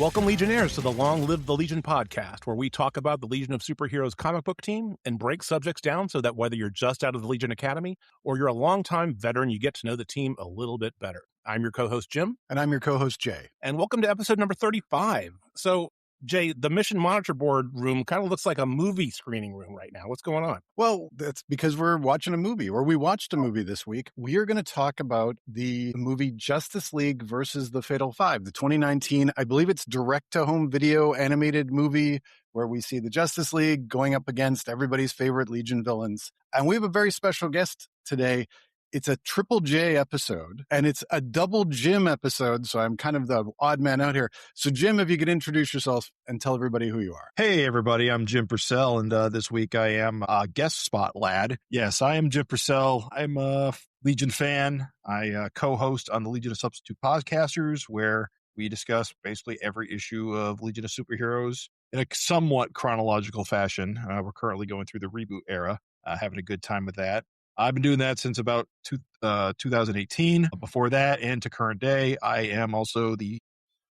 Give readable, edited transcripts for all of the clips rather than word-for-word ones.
Welcome, Legionnaires, to the Long Live the Legion podcast, where we talk about the Legion of Superheroes comic book team and break subjects down so that whether you're just out of the Legion Academy or you're a longtime veteran, you get to know the team a little bit better. I'm your co-host, Jim. And I'm your co-host, Jay. And welcome to episode number 35. So, Jay, the Mission Monitor Board room kind of looks like a movie screening room right now. What's going on? Well, that's because we're watching a movie, or we watched a movie this week. We are going to talk about the movie Justice League versus the Fatal Five, the 2019, I believe it's direct-to-home video animated movie where we see the Justice League going up against everybody's favorite Legion villains. And we have a very special guest today. It's a Triple J episode, and it's a double Jim episode, so I'm kind of the odd man out here. So, Jim, if you could introduce yourself and tell everybody who you are. Hey, everybody, I'm Jim Purcell, and this week I am a guest spot lad. Yes, I am Jim Purcell. I'm a Legion fan. I co-host on the Legion of Substitute Podcasters, where we discuss basically every issue of Legion of Superheroes in a somewhat chronological fashion. We're currently going through the reboot era, having a good time with that. I've been doing that since about 2018. Before that, and to current day, I am also the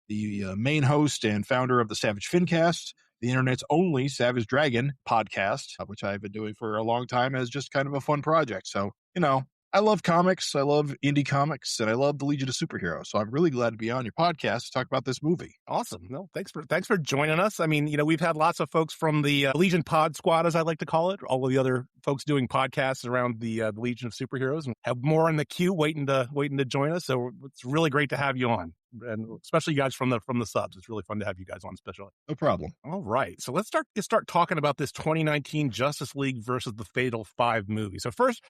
main host and founder of the Savage Fincast, the internet's only Savage Dragon podcast, which I've been doing for a long time as just kind of a fun project. So, you know, I love comics, I love indie comics, and I love the Legion of Superheroes. So I'm really glad to be on your podcast to talk about this movie. Awesome. No, thanks for joining us. I mean, you know, we've had lots of folks from the Legion Pod Squad, as I like to call it, all of the other folks doing podcasts around the Legion of Superheroes, and have more in the queue waiting to join us. So it's really great to have you on, and especially you guys from the subs. It's really fun to have you guys on, especially. No problem. All right, so let's start talking about this 2019 Justice League versus the Fatal Five movie. So first,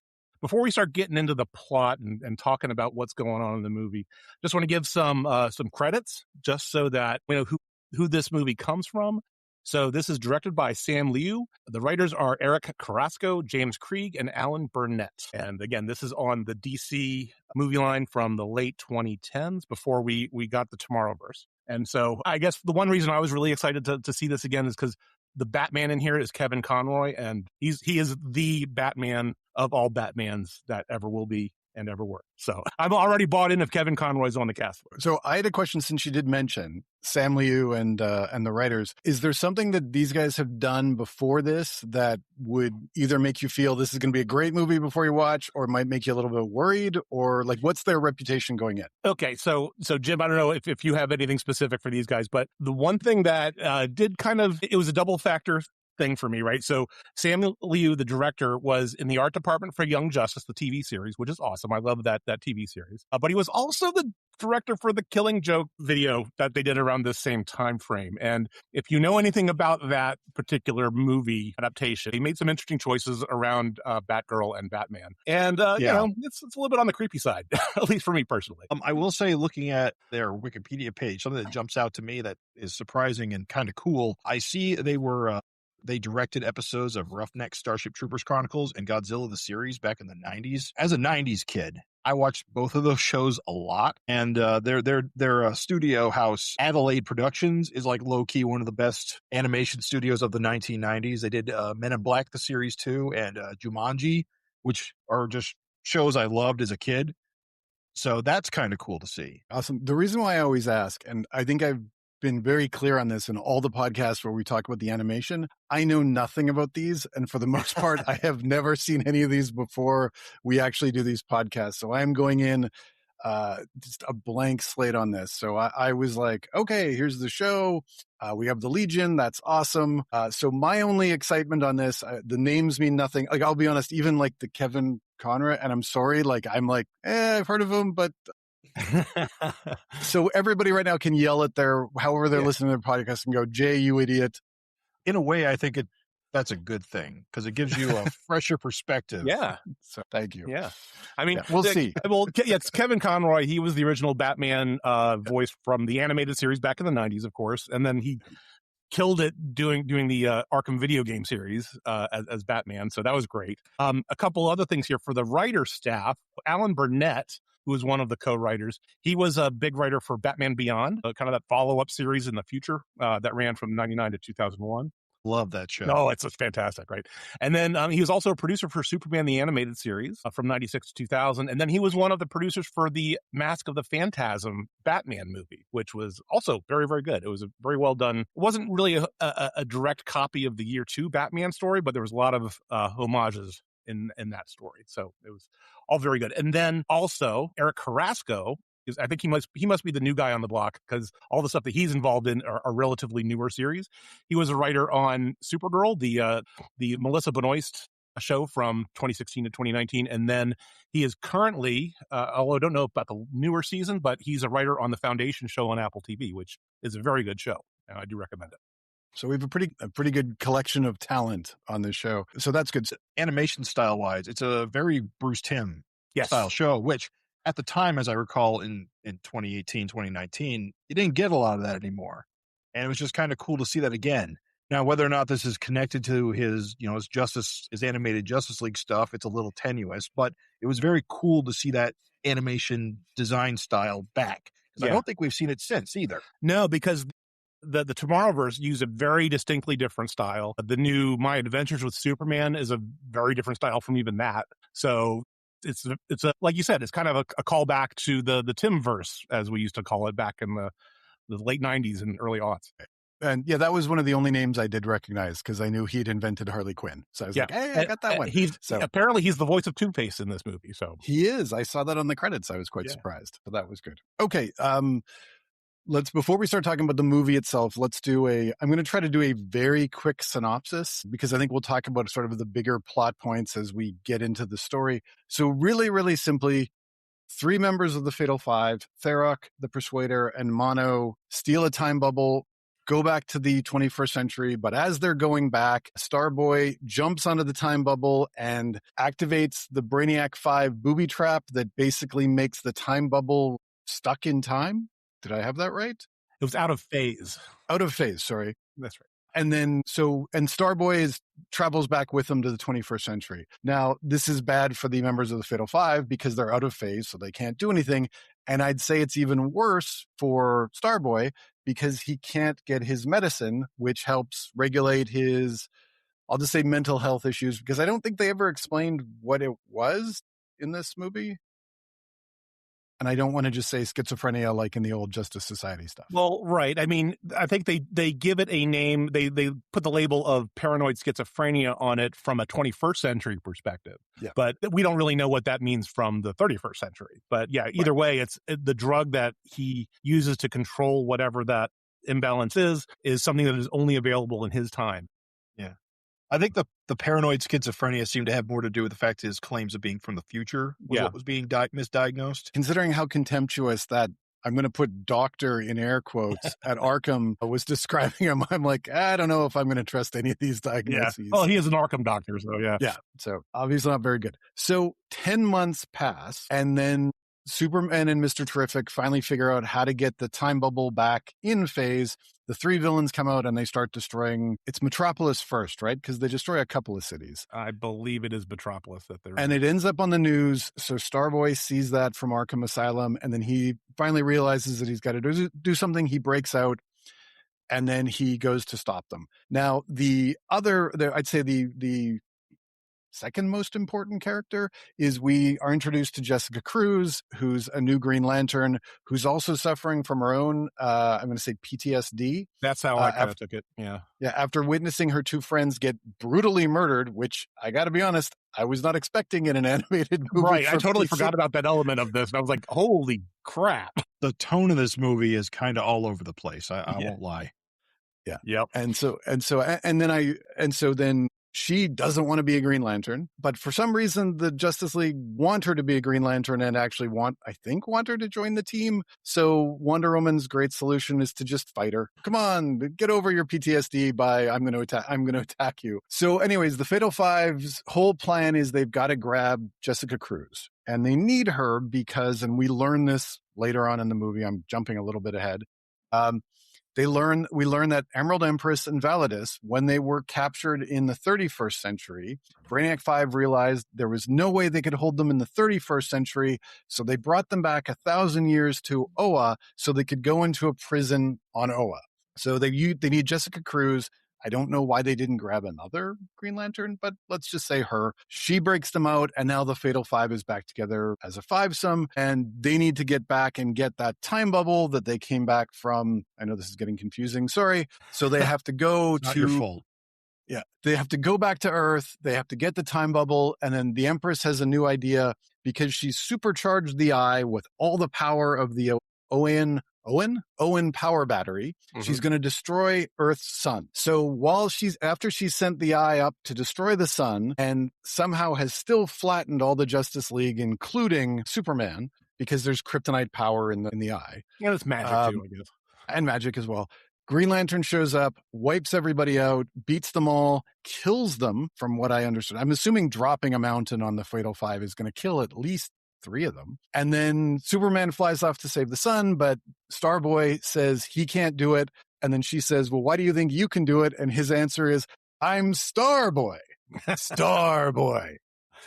before we start getting into the plot and talking about what's going on in the movie, just want to give some credits, just so that we know who this movie comes from. So this is directed by Sam Liu. The writers are Eric Carrasco, James Krieg, and Alan Burnett. And again, this is on the DC movie line from the late 2010s, before we got the Tomorrowverse. And so I guess the one reason I was really excited to see this again is because the Batman in here is Kevin Conroy, and he is the Batman of all Batmans that ever will be and ever were. So I'm already bought in if Kevin Conroy's on the cast. So I had a question, since you did mention Sam Liu and the writers. Is there something that these guys have done before this that would either make you feel this is going to be a great movie before you watch, or might make you a little bit worried, or like what's their reputation going in? Okay, so Jim, I don't know if you have anything specific for these guys, but the one thing that did kind of, it was a double factor thing for me, right? So Sam Liu, the director, was in the art department for Young Justice, the TV series, which is awesome. I love that TV series. But he was also the director for the Killing Joke video that they did around this same time frame. And if you know anything about that particular movie adaptation, he made some interesting choices around Batgirl and Batman. And, you know, it's a little bit on the creepy side, at least for me personally. I will say, looking at their Wikipedia page, something that jumps out to me that is surprising and kind of cool. I see they directed episodes of Roughneck Starship Troopers Chronicles and Godzilla the series back in the 90s. As a 90s kid, I watched both of those shows a lot, and their studio house, Adelaide Productions, is like low-key one of the best animation studios of the 1990s. They did Men in Black the series too, and Jumanji, which are just shows I loved as a kid. So that's kind of cool to see. Awesome. The reason why I always ask, and I think I've been very clear on this in all the podcasts where we talk about the animation, I know nothing about these. And for the most part, I have never seen any of these before we actually do these podcasts. So I'm going in just a blank slate on this. So I was like, okay, here's the show. We have the Legion. That's awesome. So my only excitement on this, the names mean nothing. Like, I'll be honest, even like the Kevin Conroy, and I'm sorry, like, I'm like, I've heard of him, but so everybody right now can yell at however they're listening to their podcast and go, Jay, you idiot. In a way, I think that's a good thing, because it gives you a fresher perspective. Yeah. So thank you. Yeah. I mean, we'll see. Well, it's Kevin Conroy. He was the original Batman voice from the animated series back in the 90s, of course. And then he killed it doing the Arkham video game series as Batman. So that was great. A couple other things here for the writer staff. Alan Burnett, who was one of the co-writers, he was a big writer for Batman Beyond, kind of that follow-up series in the future that ran from 99 to 2001. Love that show. No, it's fantastic, right? And then he was also a producer for Superman the Animated Series from 96 to 2000. And then he was one of the producers for the Mask of the Phantasm Batman movie, which was also very, very good. It was a very well done. It wasn't really a direct copy of the Year 2 Batman story, but there was a lot of homages in that story. So it was all very good. And then also Eric Carrasco, because I think he must be the new guy on the block, because all the stuff that he's involved in are relatively newer series. He was a writer on Supergirl, the Melissa Benoist show from 2016 to 2019, and then he is currently, although I don't know about the newer season, but he's a writer on the Foundation show on Apple TV, which is a very good show. And I do recommend it. So we have a pretty good collection of talent on this show. So that's good. Animation style wise, it's a very Bruce Timm Yes. style show, which at the time, as I recall, in 2018, 2019, you didn't get a lot of that anymore. And it was just kind of cool to see that again. Now, whether or not this is connected to his animated Justice League stuff, it's a little tenuous, but it was very cool to see that animation design style back. Because I don't think we've seen it since either. No, because the Tomorrowverse use a very distinctly different style. The new My Adventures with Superman is a very different style from even that. So it's a like you said, it's kind of a callback to the Timmverse, as we used to call it back in the late 90s and early aughts. And yeah, that was one of the only names I did recognize because I knew he'd invented Harley Quinn. So I was like, hey, I got that one. Apparently he's the voice of Two-Face in this movie. So he is. I saw that on the credits. I was quite surprised, but that was good. Okay. Before we start talking about the movie itself, I'm going to try to do a very quick synopsis because I think we'll talk about sort of the bigger plot points as we get into the story. So really, really simply, 3 members of the Fatal Five, Tharok, the Persuader, and Mono, steal a time bubble, go back to the 21st century. But as they're going back, Starboy jumps onto the time bubble and activates the Brainiac 5 booby trap that basically makes the time bubble stuck in time. Did I have that right? It was out of phase. Out of phase, sorry. That's right. And then, Starboy travels back with them to the 21st century. Now, this is bad for the members of the Fatal Five because they're out of phase, so they can't do anything. And I'd say it's even worse for Starboy because he can't get his medicine, which helps regulate his, I'll just say mental health issues, because I don't think they ever explained what it was in this movie. And I don't want to just say schizophrenia like in the old Justice Society stuff. Well, right. I mean, I think they give it a name. They put the label of paranoid schizophrenia on it from a 21st century perspective. Yeah. But we don't really know what that means from the 31st century. But yeah, either way, it's the drug that he uses to control whatever that imbalance is something that is only available in his time. Yeah. I think the paranoid schizophrenia seemed to have more to do with the fact his claims of being from the future was what was being misdiagnosed. Considering how contemptuous that, I'm going to put doctor in air quotes, at Arkham was describing him, I'm like, I don't know if I'm going to trust any of these diagnoses. Yeah. Well, he is an Arkham doctor, so yeah. Yeah, so obviously not very good. So 10 months pass, and then Superman and Mr. Terrific finally figure out how to get the time bubble back in phase. The 3 villains come out and they start destroying. It's Metropolis first, right? Because they destroy a couple of cities. I believe it is Metropolis that they're. And it ends up on the news. So Starboy sees that from Arkham Asylum, and then he finally realizes that he's got to do something. He breaks out, and then he goes to stop them. Now, I'd say the second most important character is we are introduced to Jessica Cruz, who's a new Green Lantern, who's also suffering from her own, I'm going to say PTSD. That's how I kind of took it. Yeah. Yeah. After witnessing her 2 friends get brutally murdered, which I got to be honest, I was not expecting in an animated movie. Right. I totally forgot about that element of this. And I was like, holy crap. The tone of this movie is kind of all over the place. I won't lie. Yeah. Yep. And so then she doesn't want to be a Green Lantern, but for some reason, the Justice League want her to be a Green Lantern and actually want her to join the team. So Wonder Woman's great solution is to just fight her. Come on, get over your PTSD by I'm going to attack you. So anyways, the Fatal Five's whole plan is they've got to grab Jessica Cruz, and they need her because, and we learn this later on in the movie, I'm jumping a little bit ahead. We learn that Emerald Empress and Validus, when they were captured in the 31st century, Brainiac 5 realized there was no way they could hold them in the 31st century, so they brought them back 1,000 years to Oa so they could go into a prison on Oa. So they need Jessica Cruz. I don't know why they didn't grab another Green Lantern, but let's just say her. She breaks them out, and now the Fatal Five is back together as a fivesome, and they need to get back and get that time bubble that they came back from. I know this is getting confusing. Sorry. So they have to go Not your fault. Yeah, they have to go back to Earth. They have to get the time bubble. And then the Empress has a new idea because she's supercharged the eye with all the power of the Owen power battery. Mhm. She's going to destroy Earth's sun. So after she sent the eye up to destroy the sun and somehow has still flattened all the Justice League, including Superman, because there's kryptonite power in the eye. Yeah, it's magic too, I guess. And magic as well. Green Lantern shows up, wipes everybody out, beats them all, kills them, from what I understood. I'm assuming dropping a mountain on the Fatal Five is going to kill at least 3 of them. And then Superman flies off to save the sun, but Starboy says he can't do it. And then she says, well, why do you think you can do it? And his answer is, I'm Starboy. Starboy.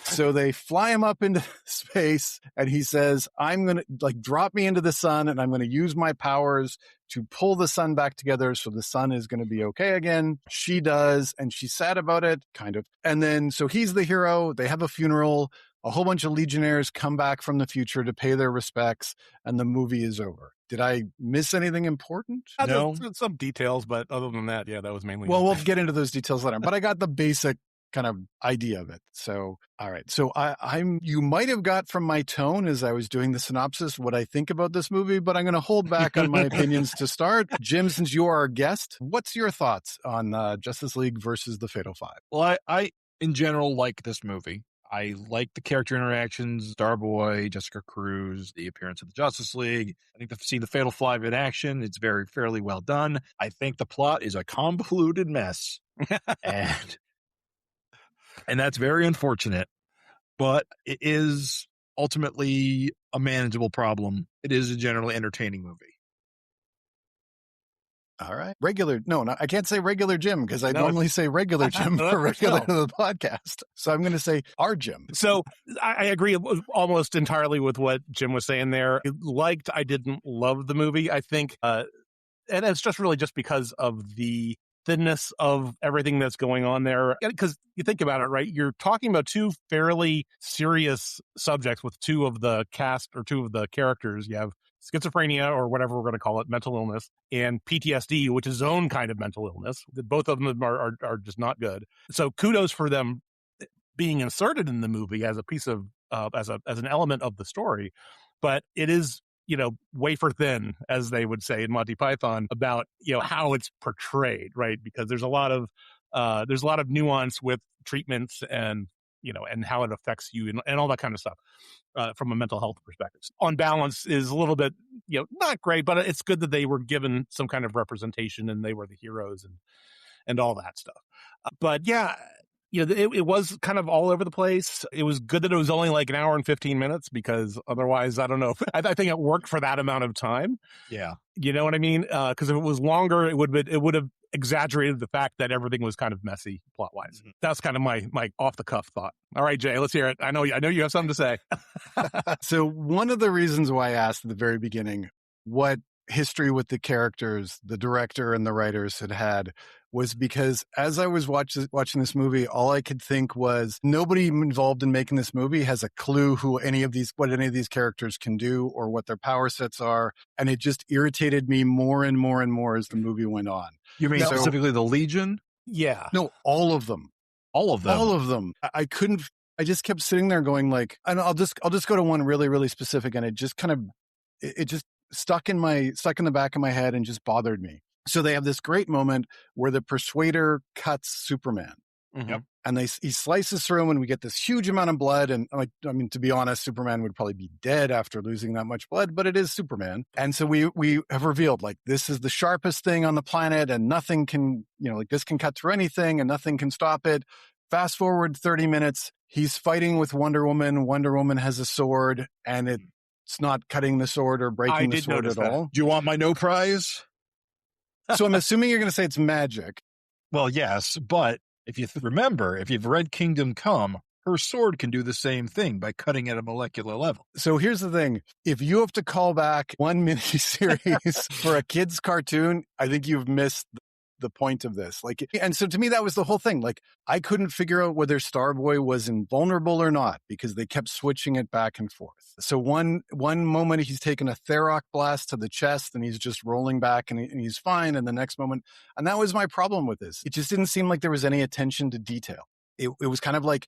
So they fly him up into space, and he says, I'm going to drop me into the sun, and I'm going to use my powers to pull the sun back together so the sun is going to be okay again. She does, and she's sad about it, kind of. And then, so he's the hero. They have a funeral. A whole bunch of Legionnaires come back from the future to pay their respects, and the movie is over. Did I miss anything important? No. Some details, but other than that, yeah, that was mainly. Well, we'll get into those details later, but I got the basic kind of idea of it. So, all right. So you might have got from my tone as I was doing the synopsis what I think about this movie, but I'm going to hold back on my opinions to start. Jim, since you are our guest, what's your thoughts on Justice League versus the Fatal Five? Well, I in general like this movie. I like the character interactions, Starboy, Jessica Cruz, the appearance of the Justice League. I think seeing the Fatal Five in action, it's fairly well done. I think the plot is a convoluted mess. And that's very unfortunate, but it is ultimately a manageable problem. It is a generally entertaining movie. All right. I can't say regular Jim because I normally say regular Jim for regular to the podcast. So I'm going to say our Jim. So I agree almost entirely with what Jim was saying there. I didn't love the movie. I think, and it's just really just because of the thinness of everything that's going on there. Because you think about it, right? You're talking about 2 fairly serious subjects with 2 of the cast or 2 of the characters. You have schizophrenia, or whatever we're going to call it, mental illness, and PTSD, which is its own kind of mental illness. Both of them are just not good. So kudos for them being inserted in the movie as a piece of as an element of the story. But it is, wafer thin, as they would say in Monty Python, about how it's portrayed, right? Because there's a lot of nuance with treatments and and how it affects you and all that kind of stuff from a mental health perspective. On balance, is a little bit not great, but it's good that they were given some kind of representation and they were the heroes and all that stuff. But yeah. It was kind of all over the place. It was good that it was only like an hour and 15 minutes because otherwise, I don't know. I think it worked for that amount of time. Yeah. You know what I mean? Because if it was longer, it would have exaggerated the fact that everything was kind of messy plot-wise. Mm-hmm. That's kind of my off-the-cuff thought. All right, Jay, let's hear it. I know you have something to say. So one of the reasons why I asked at the very beginning what history with the characters, the director and the writers had was because as I was watching this movie, all I could think was nobody involved in making this movie has a clue what any of these characters can do or what their power sets are. And it just irritated me more and more and more as the movie went on. You mean specifically the Legion? Yeah. No, all of them. All of them. All of them. I couldn't, I just kept sitting there going like, and I'll just go to one really, really specific. And it just kind of, it just stuck in the back of my head and just bothered me. So they have this great moment where the Persuader cuts Superman. Mm-hmm. And he slices through him and we get this huge amount of blood. And to be honest, Superman would probably be dead after losing that much blood, but it is Superman. And so we have revealed like this is the sharpest thing on the planet and nothing can, this can cut through anything and nothing can stop it. Fast forward 30 minutes. He's fighting with Wonder Woman. Wonder Woman has a sword and it's not cutting the sword or breaking the sword at all. Do you want my no prize? So I'm assuming you're going to say it's magic. Well, yes, but if you remember, if you've read Kingdom Come, her sword can do the same thing by cutting at a molecular level. So here's the thing. If you have to call back one miniseries for a kid's cartoon, I think you've missed the point of this. Like, and so to me, that was the whole thing. Like, I couldn't figure out whether Starboy was invulnerable or not because they kept switching it back and forth. So one moment he's taking a Therok blast to the chest and he's just rolling back and he's fine. And the next moment, and that was my problem with this. It just didn't seem like there was any attention to detail. It was kind of like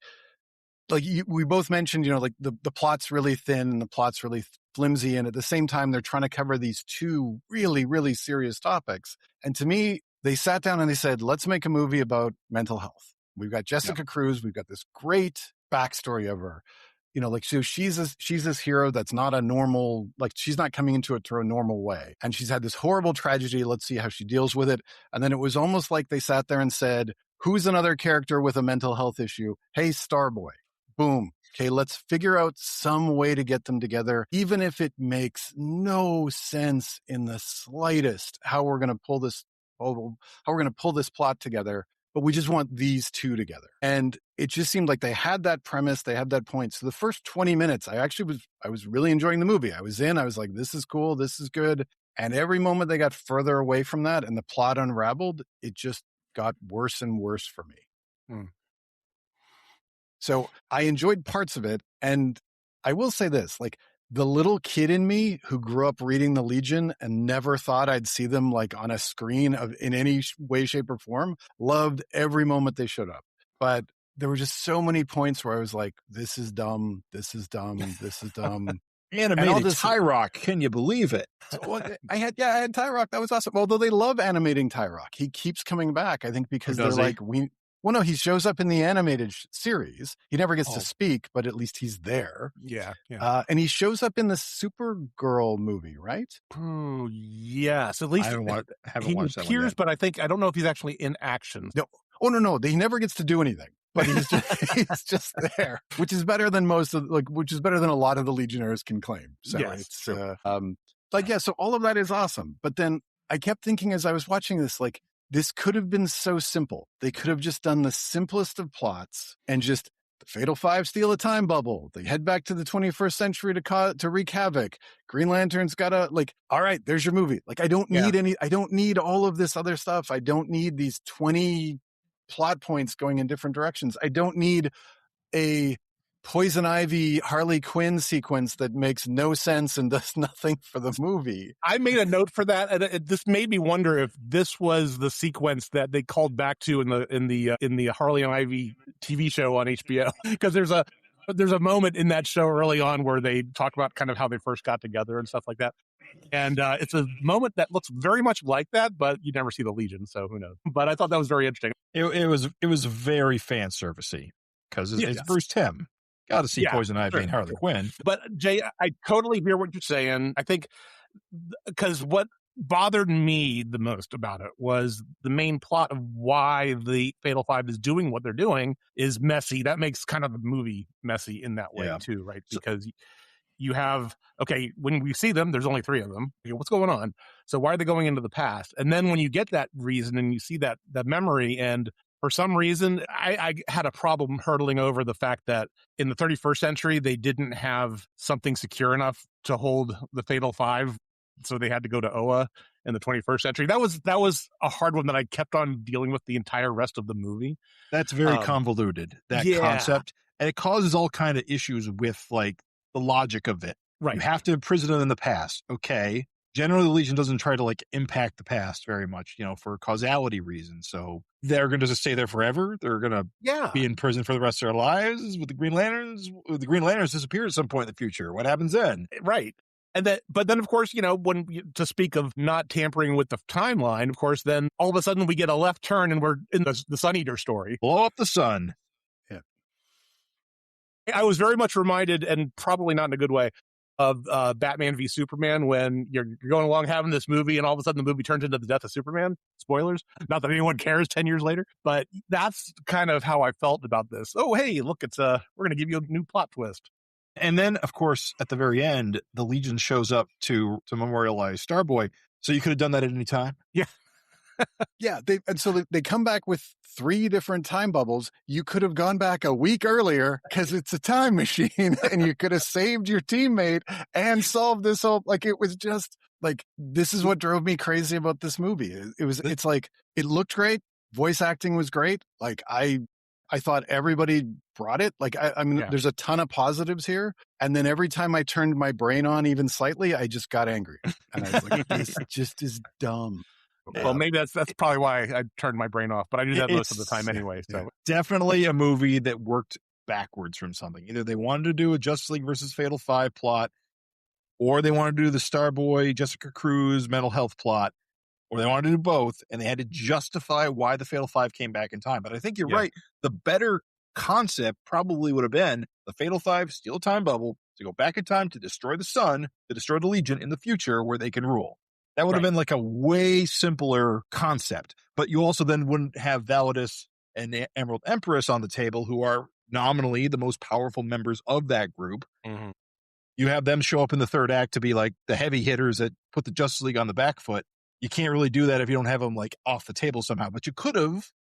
we both mentioned, like the plot's really thin and the plot's really flimsy. And at the same time, they're trying to cover these two really, really serious topics. And to me, they sat down and they said, let's make a movie about mental health. We've got Jessica Cruz. We've got this great backstory of her. So she's this hero that's not a normal, like she's not coming into it through a normal way. And she's had this horrible tragedy. Let's see how she deals with it. And then it was almost like they sat there and said, who's another character with a mental health issue? Hey, Starboy. Boom. Okay, let's figure out some way to get them together, even if it makes no sense in the slightest how we're going to pull this plot together. But we just want these two together. And it just seemed like they had that premise, they had that point. So the first 20 minutes, I was really enjoying the movie. I was like, this is cool, this is good. And every moment they got further away from that and the plot unraveled, it just got worse and worse for me. So I enjoyed parts of it. And I will say this, like the little kid in me who grew up reading the Legion and never thought I'd see them like on a screen in any way, shape or form, loved every moment they showed up. But there were just so many points where I was like, this is dumb. This is dumb. This is dumb. Animated Tyrock. Can you believe it? I had Tyrock. That was awesome. Although they love animating Tyrock. He keeps coming back, I think, because they're like, well, no, he shows up in the animated series. He never gets to speak, but at least he's there. Yeah. And he shows up in the Supergirl movie, right? Oh, yes. At least haven't watched that one appears, yet. But I don't know if he's actually in action. No. Oh, no. He never gets to do anything. But he's just there, which is better than which is better than a lot of the Legionnaires can claim. So yes, it's so all of that is awesome. But then I kept thinking as I was watching this, like, this could have been so simple. They could have just done the simplest of plots and just the Fatal Five steal a time bubble. They head back to the 21st century to wreak havoc. Green Lantern's gotta all right, there's your movie. Like, I don't need all of this other stuff. I don't need these 20 plot points going in different directions. I don't need a Poison Ivy Harley Quinn sequence that makes no sense and does nothing for the movie. I made a note for that, and this made me wonder if this was the sequence that they called back to in the Harley and Ivy TV show on HBO. Because there's a moment in that show early on where they talk about kind of how they first got together and stuff like that. And it's a moment that looks very much like that, but you never see the Legion, so who knows? But I thought that was very interesting. It was very fan servicey because it's Bruce Timm. Got to see Poison Ivy and Harley Quinn. But Jay, I totally hear what you're saying. I think because what bothered me the most about it was the main plot of why the Fatal Five is doing what they're doing is messy. That makes kind of the movie messy in that way too, right? Because you have, when we see them, there's only three of them. What's going on? So why are they going into the past? And then when you get that reason and you see that memory, and for some reason, I had a problem hurdling over the fact that in the 31st century, they didn't have something secure enough to hold the Fatal Five. So they had to go to Oa in the 21st century. That was a hard one that I kept on dealing with the entire rest of the movie. That's very convoluted, that concept. And it causes all kind of issues with like the logic of it. Right. You have to imprison them in the past. Okay. Generally, the Legion doesn't try to like impact the past very much, for causality reasons. So they're going to just stay there forever. They're going to be in prison for the rest of their lives with the Green Lanterns. The Green Lanterns disappear at some point in the future. What happens then? Right. But then, of course, to speak of not tampering with the timeline, of course, then all of a sudden we get a left turn and we're in the Sun Eater story. Blow up the sun. Yeah. I was very much reminded, and probably not in a good way, of Batman v Superman, when you're going along having this movie and all of a sudden the movie turns into the death of Superman. Spoilers. Not that anyone cares 10 years later, but that's kind of how I felt about this. Oh, hey, look, we're going to give you a new plot twist. And then, of course, at the very end, the Legion shows up to memorialize Starboy. So you could have done that at any time. Yeah. Yeah. They come back with 3 different time bubbles. You could have gone back a week earlier because it's a time machine and you could have saved your teammate and solved this whole, it was just Like, this is what drove me crazy about this movie. It's like, it looked great. Voice acting was great. Like, I thought everybody brought it. Like, I mean, there's a ton of positives here. And then every time I turned my brain on even slightly, I just got angry. And I was like, this just is dumb. Well, maybe that's probably why I turned my brain off, but I do that most of the time anyway. So definitely a movie that worked backwards from something. Either they wanted to do a Justice League versus Fatal Five plot, or they wanted to do the Starboy, Jessica Cruz mental health plot, or they wanted to do both, and they had to justify why the Fatal Five came back in time. But I think you're right. The better concept probably would have been the Fatal Five steal a time bubble to go back in time to destroy the sun, to destroy the Legion in the future where they can rule. That would have been like a way simpler concept. But you also then wouldn't have Validus and the Emerald Empress on the table, who are nominally the most powerful members of that group. Mm-hmm. You have them show up in the third act to be like the heavy hitters that put the Justice League on the back foot. You can't really do that if you don't have them like off the table somehow. But you could have.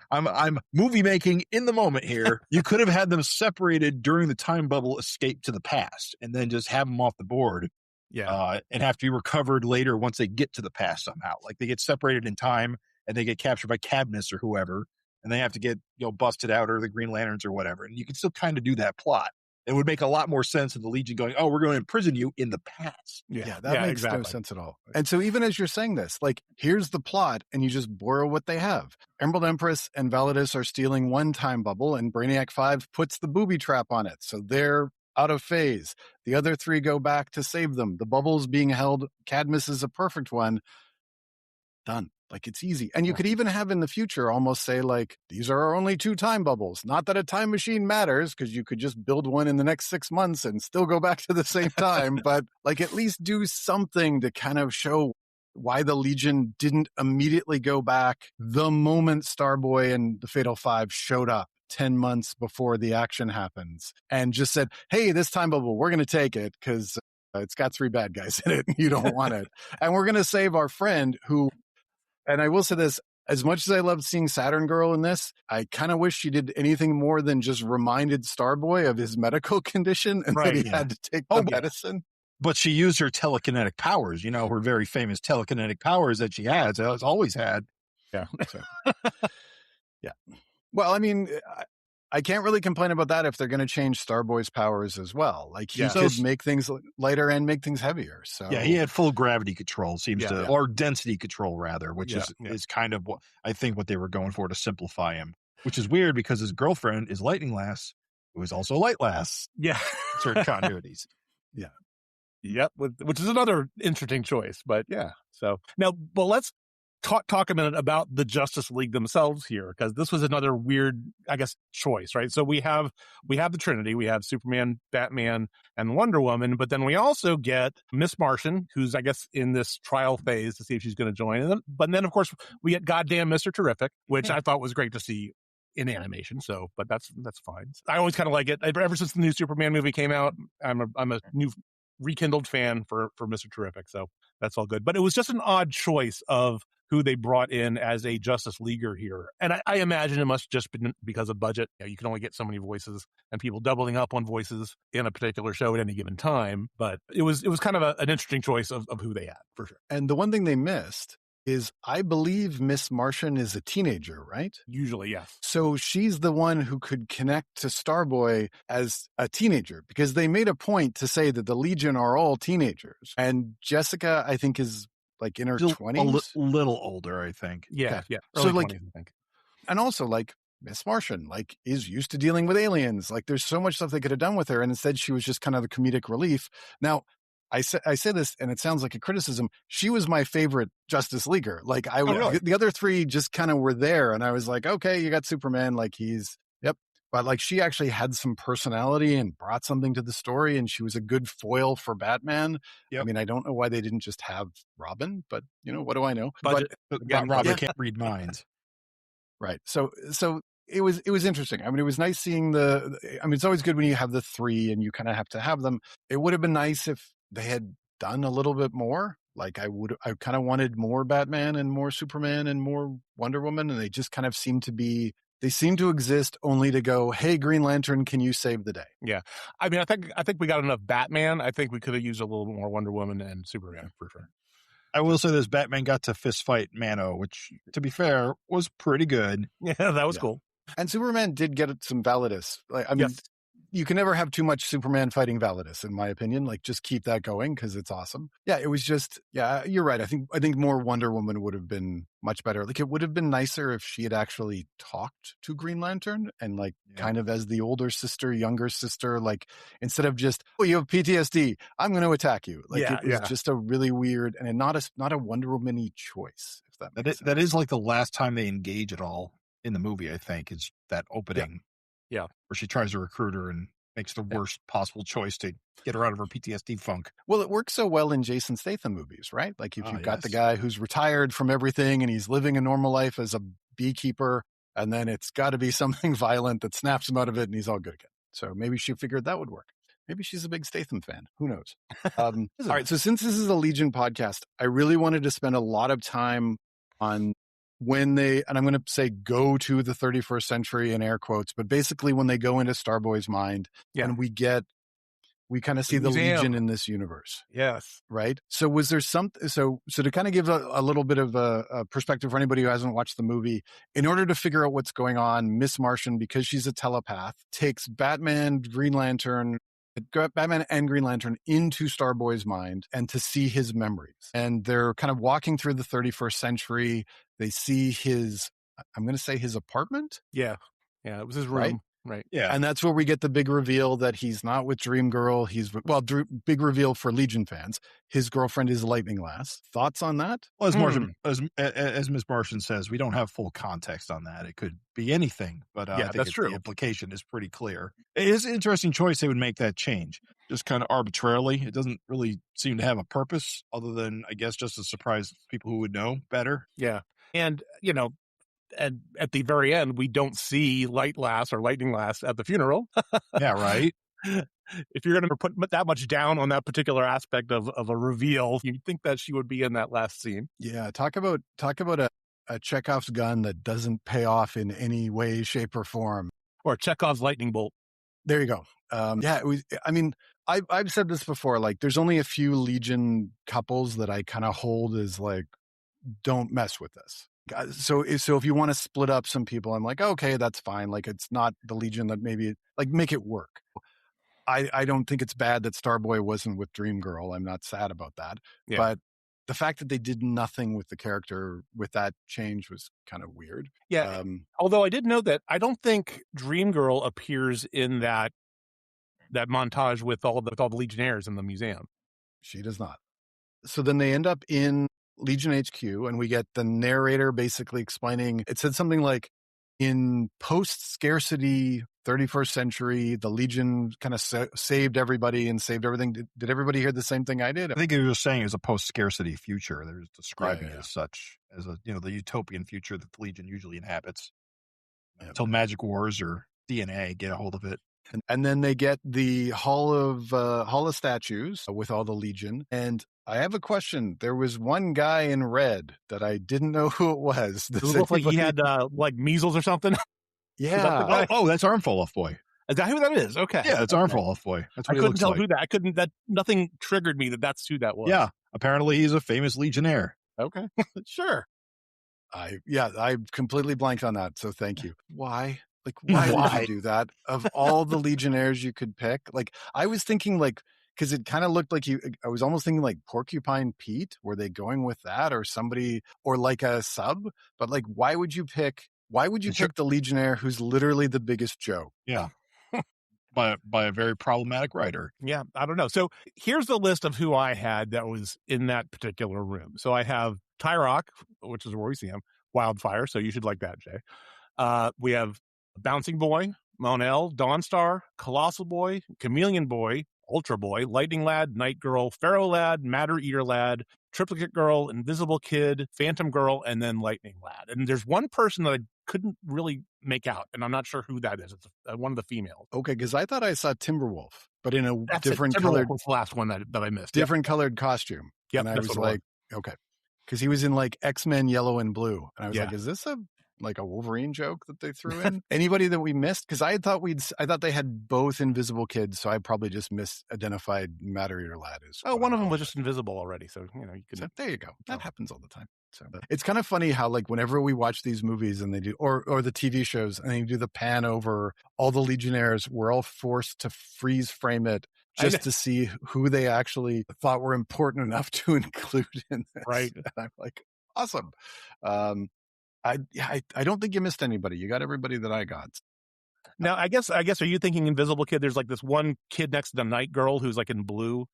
I'm movie making in the moment here. You could have had them separated during the time bubble escape to the past, and then just have them off the board. And have to be recovered later once they get to the past somehow. Like, they get separated in time and they get captured by Cadmus or whoever, and they have to get, busted out, or the Green Lanterns or whatever. And you can still kind of do that plot. It would make a lot more sense of the Legion going, oh, we're going to imprison you in the past. That makes no sense at all. And so even as you're saying this, like, here's the plot, and you just borrow what they have. Emerald Empress and Validus are stealing one time bubble, and Brainiac 5 puts the booby trap on it. So they're out of phase. The other three go back to save them. The bubble's being held. Cadmus is a perfect one. Done. Like, it's easy. And you could even have in the future almost say, like, these are our only 2 time bubbles. Not that a time machine matters, because you could just build one in the next 6 months and still go back to the same time. But, like, at least do something to kind of show why the Legion didn't immediately go back the moment Starboy and the Fatal Five showed up 10 months before the action happens, and just said, hey, this time bubble, we're going to take it because it's got 3 bad guys in it. And you don't want it. And we're going to save our friend who, and I will say this, as much as I loved seeing Saturn Girl in this, I kind of wish she did anything more than just reminded Starboy of his medical condition and that he had to take the medicine. But she used her telekinetic powers, her very famous telekinetic powers that she has always had. Yeah. So. Yeah. Well, I mean, I can't really complain about that if they're going to change Starboy's powers as well. Like, he could make things lighter and make things heavier. So he had full gravity control, or density control rather, which is kind of what I think what they were going for to simplify him. Which is weird because his girlfriend is Lightning Lass, who is also Light Lass. Yeah, certain continuities. Yeah. Yep, which is another interesting choice, but yeah. So now, well, let's talk a minute about the Justice League themselves here, because this was another weird, I guess, choice, right? So we have the Trinity, we have Superman, Batman, and Wonder Woman, but then we also get Miss Martian, who's, I guess, in this trial phase to see if she's going to join. But then, of course, we get goddamn Mr. Terrific, which I thought was great to see in animation. So, but that's fine. I always kind of like it. Ever since the new Superman movie came out, I'm a new rekindled fan for Mr. Terrific. So that's all good. But it was just an odd choice of who they brought in as a Justice Leaguer here. And I imagine it must just be because of budget. You can only get so many voices and people doubling up on voices in a particular show at any given time. But it was kind of an interesting choice of who they had, for sure. And the one thing they missed is, I believe Miss Martian is a teenager, right? Usually, yes. So she's the one who could connect to Starboy as a teenager, because they made a point to say that the Legion are all teenagers. And Jessica, I think, is like in her 20s. A little older, I think. Yeah. So like, 20s, I think. And also, like, Miss Martian, like, is used to dealing with aliens. Like, there's so much stuff they could have done with her, and instead she was just kind of the comedic relief. Now, I say this, and it sounds like a criticism. She was my favorite Justice Leaguer. Like, really? The other three just kind of were there, and I was like, okay, you got Superman, like, but like, she actually had some personality and brought something to the story, and she was a good foil for Batman. Yep. I mean, I don't know why they didn't just have Robin, but what do I know? But Robin can't read minds. Right. So it was interesting. I mean, it was nice seeing it's always good when you have the 3 and you kind of have to have them. It would have been nice if they had done a little bit more. Like, I kind of wanted more Batman and more Superman and more Wonder Woman, and they just kind of seemed to be They seem to exist only to go, hey, Green Lantern, can you save the day? Yeah. I mean, I think we got enough Batman. I think we could have used a little bit more Wonder Woman and Superman for sure. I will say this: Batman got to fist fight Mano, which, to be fair, was pretty good. Yeah, that was cool. And Superman did get some Validus. Like, I mean, Yes. you can never have too much Superman fighting Validus, in my opinion. Like, just keep that going because it's awesome. Yeah, it was just, yeah, you're right. I think more Wonder Woman would have been much better. Like, it would have been nicer if she had actually talked to Green Lantern and, like, kind of as the older sister, younger sister, like, instead of just, oh, you have PTSD, I'm going to attack you. Like, it was just a really weird and not a Wonder Woman-y choice, if that makes sense. That is like the last time they engage at all in the movie, I think, is that opening. Yeah. Where she tries to recruit her and makes the worst possible choice to get her out of her PTSD funk. Well, it works so well in Jason Statham movies, right? Like if you've got the guy who's retired from everything and he's living a normal life as a beekeeper, and then it's got to be something violent that snaps him out of it and he's all good again. So maybe she figured that would work. Maybe she's a big Statham fan. Who knows? All right. So since this is a Legion podcast, I really wanted to spend a lot of time on when they, and I'm going to say go to the 31st century in air quotes, but basically when they go into Starboy's mind and we kind of see the Legion in this universe. Yes. Right. So was there something, so to kind of give a little bit of a perspective for anybody who hasn't watched the movie, in order to figure out what's going on, Miss Martian, because she's a telepath, takes Batman and Green Lantern into Starboy's mind and to see his memories. And they're kind of walking through the 31st century. They see I'm going to say his apartment. Yeah. Yeah. It was his room. Right. Yeah. And that's where we get the big reveal that he's not with Dream Girl. Big reveal for Legion fans. His girlfriend is Lightning Lass. Thoughts on that? Well, as Ms. Martian says, we don't have full context on that. It could be anything, but I think that's true. The implication is pretty clear. It is an interesting choice they would make that change, just kind of arbitrarily. It doesn't really seem to have a purpose other than, I guess, just to surprise people who would know better. Yeah. And, and at the very end, we don't see Lightning Lass at the funeral. Yeah, right. If you're going to put that much down on that particular aspect of a reveal, you'd think that she would be in that last scene. Yeah, talk about a Chekhov's gun that doesn't pay off in any way, shape, or form. Or Chekhov's lightning bolt. There you go. It was. I mean, I've said this before. Like, there's only a few Legion couples that I kind of hold as like, don't mess with this. So if you want to split up some people, I'm like, okay, that's fine. Like, it's not the Legion that maybe, like, make it work. I don't think it's bad that Starboy wasn't with Dream Girl. I'm not sad about that. Yeah. But the fact that they did nothing with the character with that change was kind of weird. Yeah. Although I did know that I don't think Dream Girl appears in that montage with all the Legionnaires in the museum. She does not. So then they end up in Legion HQ, and we get the narrator basically explaining, it said something like, in post-scarcity 31st century, the Legion kind of saved everybody and saved everything. Did everybody hear the same thing I did? I think he was saying it was a post-scarcity future. They're describing it as such, as the utopian future that the Legion usually inhabits. Until Magic Wars or DNA get a hold of it. And then they get the Hall of Statues with all the Legion. And I have a question. There was one guy in red that I didn't know who it was. It looked like he had like measles or something. Yeah. That's Armfall Off Boy. Is that who that is? Okay. Yeah, it's Armfall Off Boy. That's what I couldn't tell who that. Nothing triggered me that's who that was. Yeah. Apparently he's a famous Legionnaire. Okay. Sure. I completely blanked on that. So thank you. Why? Like, why would you do that? Of all the Legionnaires you could pick, like, I was thinking, like, because it kind of looked like I was almost thinking like Porcupine Pete. Were they going with that, or somebody, or like a sub? But like, why would you pick the Legionnaire who's literally the biggest joke? Yeah. by a very problematic writer. Yeah, I don't know. So here's the list of who I had that was in that particular room. So I have Tyrock, which is where we see him, Wildfire. So you should like that, Jay. We have Bouncing Boy, Monel, Dawnstar, Colossal Boy, Chameleon Boy, Ultra Boy, Lightning Lad, Night Girl, Pharaoh Lad, Matter Eater Lad, Triplicate Girl, Invisible Kid, Phantom Girl, and then Lightning Lad. And there's one person that I couldn't really make out, and I'm not sure who that is. It's one of the females. Okay, because I thought I saw Timberwolf, but in a different colored. Was the last one that I missed. Different colored costume. Yeah, and I was like, okay, because he was in like X-Men Yellow and Blue, and I was like, is this a like a Wolverine joke that they threw in? Anybody that we missed? Because I thought they had both invisible kids, so I probably just misidentified Matter-Eater Lad as one of them was just invisible already, so you can. So there you go. That happens all the time. So it's kind of funny how, like, whenever we watch these movies and they do, or the TV shows, and they do the pan over all the Legionnaires, we're all forced to freeze frame it just to see who they actually thought were important enough to include in this. Right. And I'm like, awesome. I don't think you missed anybody. You got everybody that I got. Now, I guess, are you thinking Invisible Kid? There's like this one kid next to the Night Girl who's like in blue.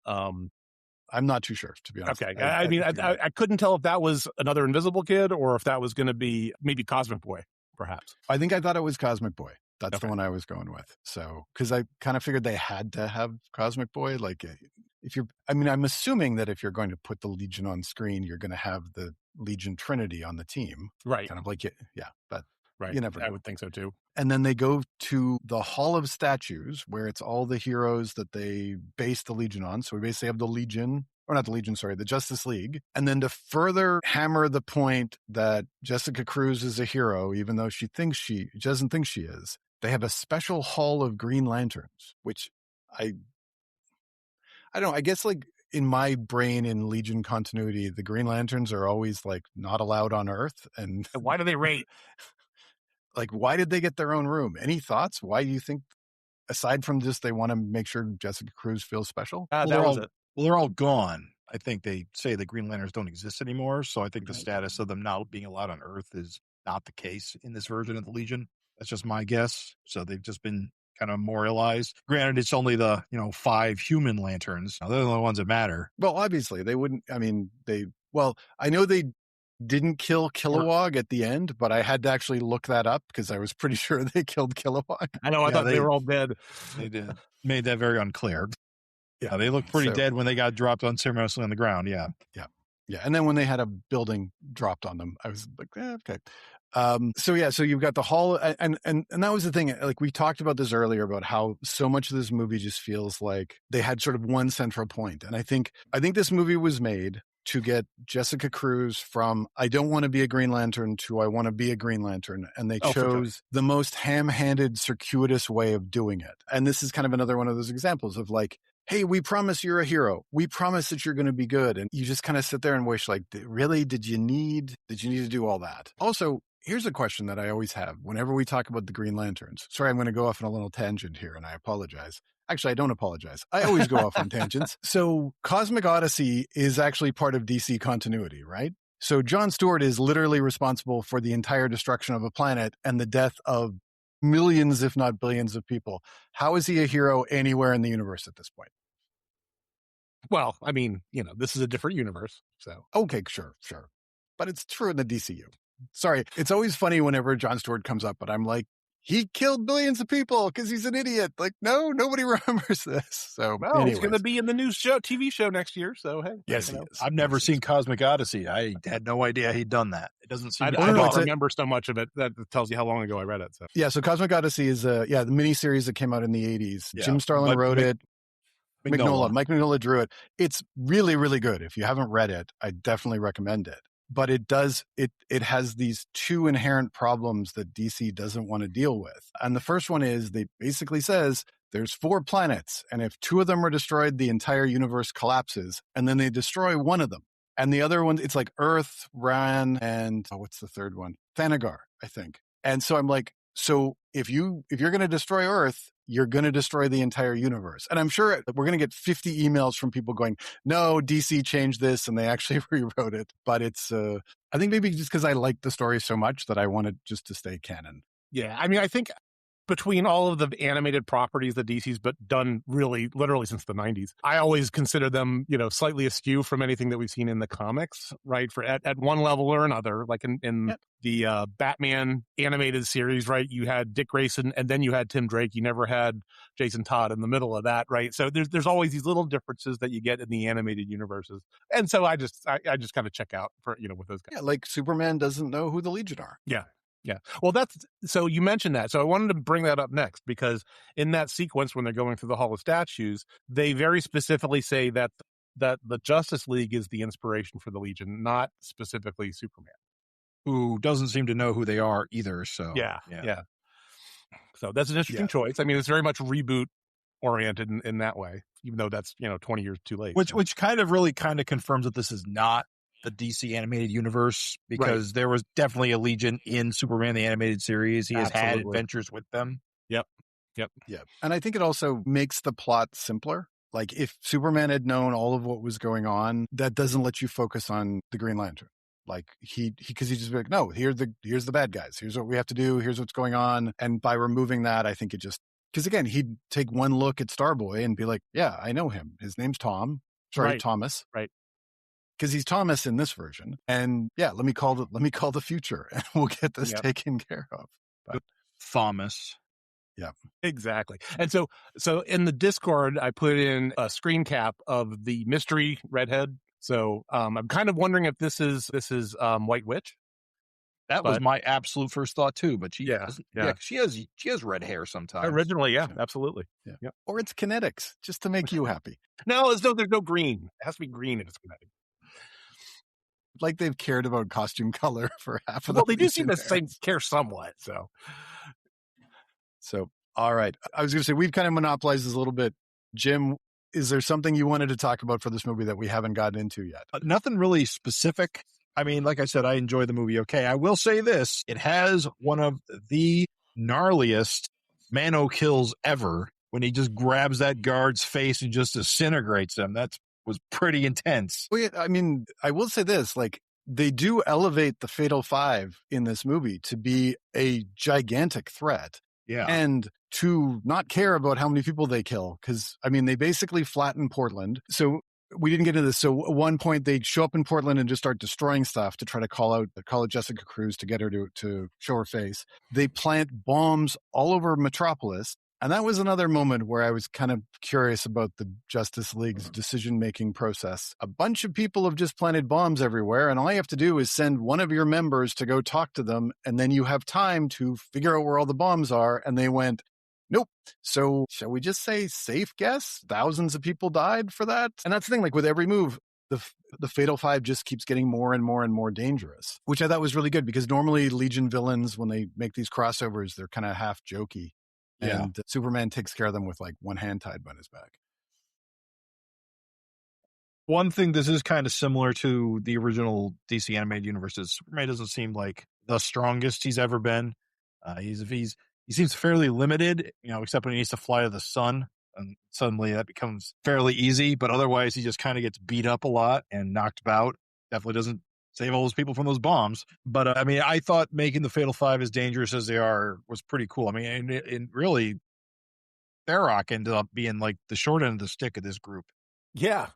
I'm not too sure, to be honest. Okay. I couldn't tell if that was another Invisible Kid or if that was going to be maybe Cosmic Boy, perhaps. I thought it was Cosmic Boy. That's the one I was going with. So, because I kind of figured they had to have Cosmic Boy. Like, I'm assuming that if you're going to put the Legion on screen, you're going to have the Legion Trinity on the team. Right. Kind of like, but right. You never know. I would think so too. And then they go to the Hall of Statues, where it's all the heroes that they base the Legion on. So we basically have the Legion, or not the Legion, sorry, the Justice League. And then to further hammer the point that Jessica Cruz is a hero, even though she doesn't think she is, they have a special Hall of Green Lanterns, which I don't know, I guess, like, in my brain, in Legion continuity, the Green Lanterns are always like not allowed on Earth. And why do they rate? Like, why did they get their own room? Any thoughts? Why do you think, aside from just they want to make sure Jessica Cruz feels special? That was it. Well, they're all gone. I think they say the Green Lanterns don't exist anymore. So I think the status of them now being allowed on Earth is not the case in this version of the Legion. That's just my guess. So they've just been kind of memorialized. Granted, it's only the 5 human lanterns. Now, they're the only ones that matter. Well, obviously they wouldn't. I mean, I know they didn't kill Kilowog at the end, but I had to actually look that up because I was pretty sure they killed Kilowog. I know. I thought they were all dead. They did. Made that very unclear. Yeah, they looked pretty dead when they got dropped unceremoniously on the ground. Yeah. And then when they had a building dropped on them, I was like, okay. So you've got the Hall, and that was the thing. Like, we talked about this earlier about how so much of this movie just feels like they had sort of one central point. And I think this movie was made to get Jessica Cruz from I don't want to be a Green Lantern to I want to be a Green Lantern. And they chose the most ham-handed, circuitous way of doing it. And this is kind of another one of those examples of like, hey, we promise you're a hero. We promise that you're going to be good. And you just kind of sit there and wish, like, really, did you need to do all that? Also, here's a question that I always have whenever we talk about the Green Lanterns. Sorry, I'm going to go off on a little tangent here, and I apologize. Actually, I don't apologize. I always go off on tangents. So Cosmic Odyssey is actually part of DC continuity, right? So Jon Stewart is literally responsible for the entire destruction of a planet and the death of millions, if not billions, of people. How is he a hero anywhere in the universe at this point? Well, I mean, this is a different universe. So okay, sure. But it's true in the DCU. Sorry, it's always funny whenever Jon Stewart comes up, but I'm like, he killed billions of people because he's an idiot. Like, no, nobody remembers this. So, he's going to be in the new TV show next year. So, hey. Yes, he is. I've never seen Cosmic Odyssey. I had no idea he'd done that. It doesn't seem. I don't remember so much of it. That tells you how long ago I read it. So, so Cosmic Odyssey is the miniseries that came out in the 80s. Yeah. Jim Starlin wrote it. Mike Mignola drew it. It's really, really good. If you haven't read it, I definitely recommend it. But it has these 2 inherent problems that DC doesn't want to deal with. And the first one is they basically says there's 4 planets, and if 2 of them are destroyed, the entire universe collapses, and then they destroy one of them. And the other one, it's like Earth, Ran, and what's the third one? Thanagar, I think. And so I'm like, so if you're going to destroy Earth, you're going to destroy the entire universe. And I'm sure we're going to get 50 emails from people going, no, DC changed this and they actually rewrote it. But it's, I think maybe just because I like the story so much that I wanted just to stay canon. Yeah. I mean, I think between all of the animated properties that DC's done really literally since the 90s, I always consider them, slightly askew from anything that we've seen in the comics, right? For at one level or another, like in the Batman animated series, right? You had Dick Grayson and then you had Tim Drake. You never had Jason Todd in the middle of that, right? So there's always these little differences that you get in the animated universes. And so I just kind of check out for, with those guys. Yeah, like Superman doesn't know who the Legion are. Yeah. Yeah. Well, so you mentioned that. So I wanted to bring that up next because in that sequence, when they're going through the Hall of Statues, they very specifically say that the Justice League is the inspiration for the Legion, not specifically Superman. who doesn't seem to know who they are either. So Yeah. So that's an interesting choice. I mean, it's very much reboot oriented in that way, even though that's 20 years too late. Which kind of confirms that this is not the DC animated universe, because there was definitely a Legion in Superman the animated series. He has had adventures with them. Yep. Yeah. And I think it also makes the plot simpler. Like if Superman had known all of what was going on, that doesn't let you focus on the Green Lantern. Like because he just be like, no, here's the bad guys. Here's what we have to do. Here's what's going on. And by removing that, I think it just, because again, he'd take one look at Starboy and be like, yeah, I know him. His name's Tom. Sorry, Thomas. Right. Because he's Thomas in this version. And yeah, let me call the future and we'll get this taken care of. But Thomas. Yeah, exactly. And so in the Discord, I put in a screen cap of the mystery redhead. So I'm kind of wondering if this is White Witch. That was my absolute first thought too. But she she has red hair sometimes. Originally, absolutely. Yeah. Or it's kinetics, just to make you happy. No, there's no green. It has to be green if it's kinetic. Like they've cared about costume color for half of the. Well, they do seem to care somewhat. So, all right. I was going to say, we've kind of monopolized this a little bit. Jim, is there something you wanted to talk about for this movie that we haven't gotten into yet? Nothing really specific. I mean, like I said, I enjoy the movie. Okay. I will say this. It has one of the gnarliest Mano kills ever, when he just grabs that guard's face and just disintegrates them. That was pretty intense. Well, yeah, I mean, I will say this, like, they do elevate the Fatal Five in this movie to be a gigantic threat. Yeah. And to not care about how many people they kill. Because, I mean, they basically flatten Portland. So we didn't get into this. So at one point, they show up in Portland and just start destroying stuff to try to call out Jessica Cruz to get her to show her face. They plant bombs all over Metropolis. And that was another moment where I was kind of curious about the Justice League's decision-making process. A bunch of people have just planted bombs everywhere, and all you have to do is send one of your members to go talk to them, and then you have time to figure out where all the bombs are. And they went, nope. So shall we just say safe guess? Thousands of people died for that? And that's the thing, like with every move, the Fatal Five just keeps getting more and more and more dangerous, which I thought was really good, because normally Legion villains, when they make these crossovers, they're kind of half jokey. Yeah. And Superman takes care of them with like one hand tied behind his back. One thing, this is kind of similar to the original DC animated universe, is Superman doesn't seem like the strongest he's ever been. He seems fairly limited, except when he needs to fly to the sun, and suddenly that becomes fairly easy. But otherwise, he just kind of gets beat up a lot and knocked about. Definitely doesn't save all those people from those bombs. But I mean, I thought making the Fatal Five as dangerous as they are was pretty cool. I mean, and really, Tharok ended up being like the short end of the stick of this group. Yeah.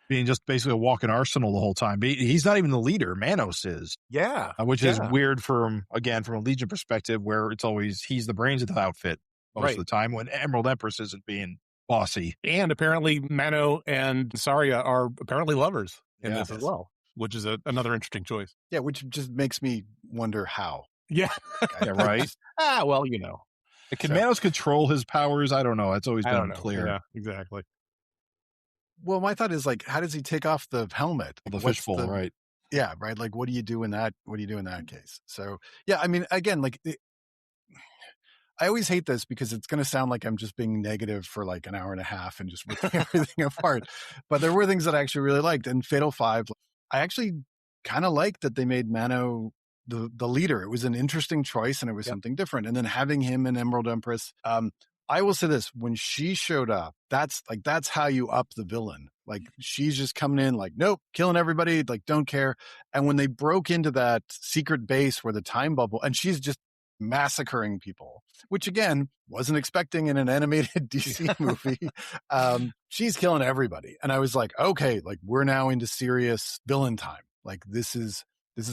Being just basically a walking arsenal the whole time. He's not even the leader. Manos is. Yeah. Which is weird from a Legion perspective, where it's always he's the brains of the outfit most of the time, when Emerald Empress isn't being bossy. And apparently Mano and Saria are apparently lovers in this as well, which is another interesting choice. Yeah, which just makes me wonder how. Yeah. Yeah, right. Well, Can Manos control his powers? I don't know. It's always been unclear. Yeah, exactly. Well, my thought is, like, how does he take off the helmet? The fishbowl, right? Yeah, right. Like, what do you do in that? Case? So, yeah, I mean, again, like, I always hate this because it's going to sound like I'm just being negative for like an hour and a half and just ripping everything apart. But there were things that I actually really liked. And Fatal Five, I actually kind of liked that they made Mano the leader. It was an interesting choice, and it was something different. And then having him and Emerald Empress, I will say this, when she showed up, that's how you up the villain. Like, she's just coming in like, nope, killing everybody, like, don't care. And when they broke into that secret base where the time bubble, and she's just massacring people, which again, wasn't expecting in an animated DC movie. She's killing everybody. And I was like, okay, like, we're now into serious villain time. Like, this is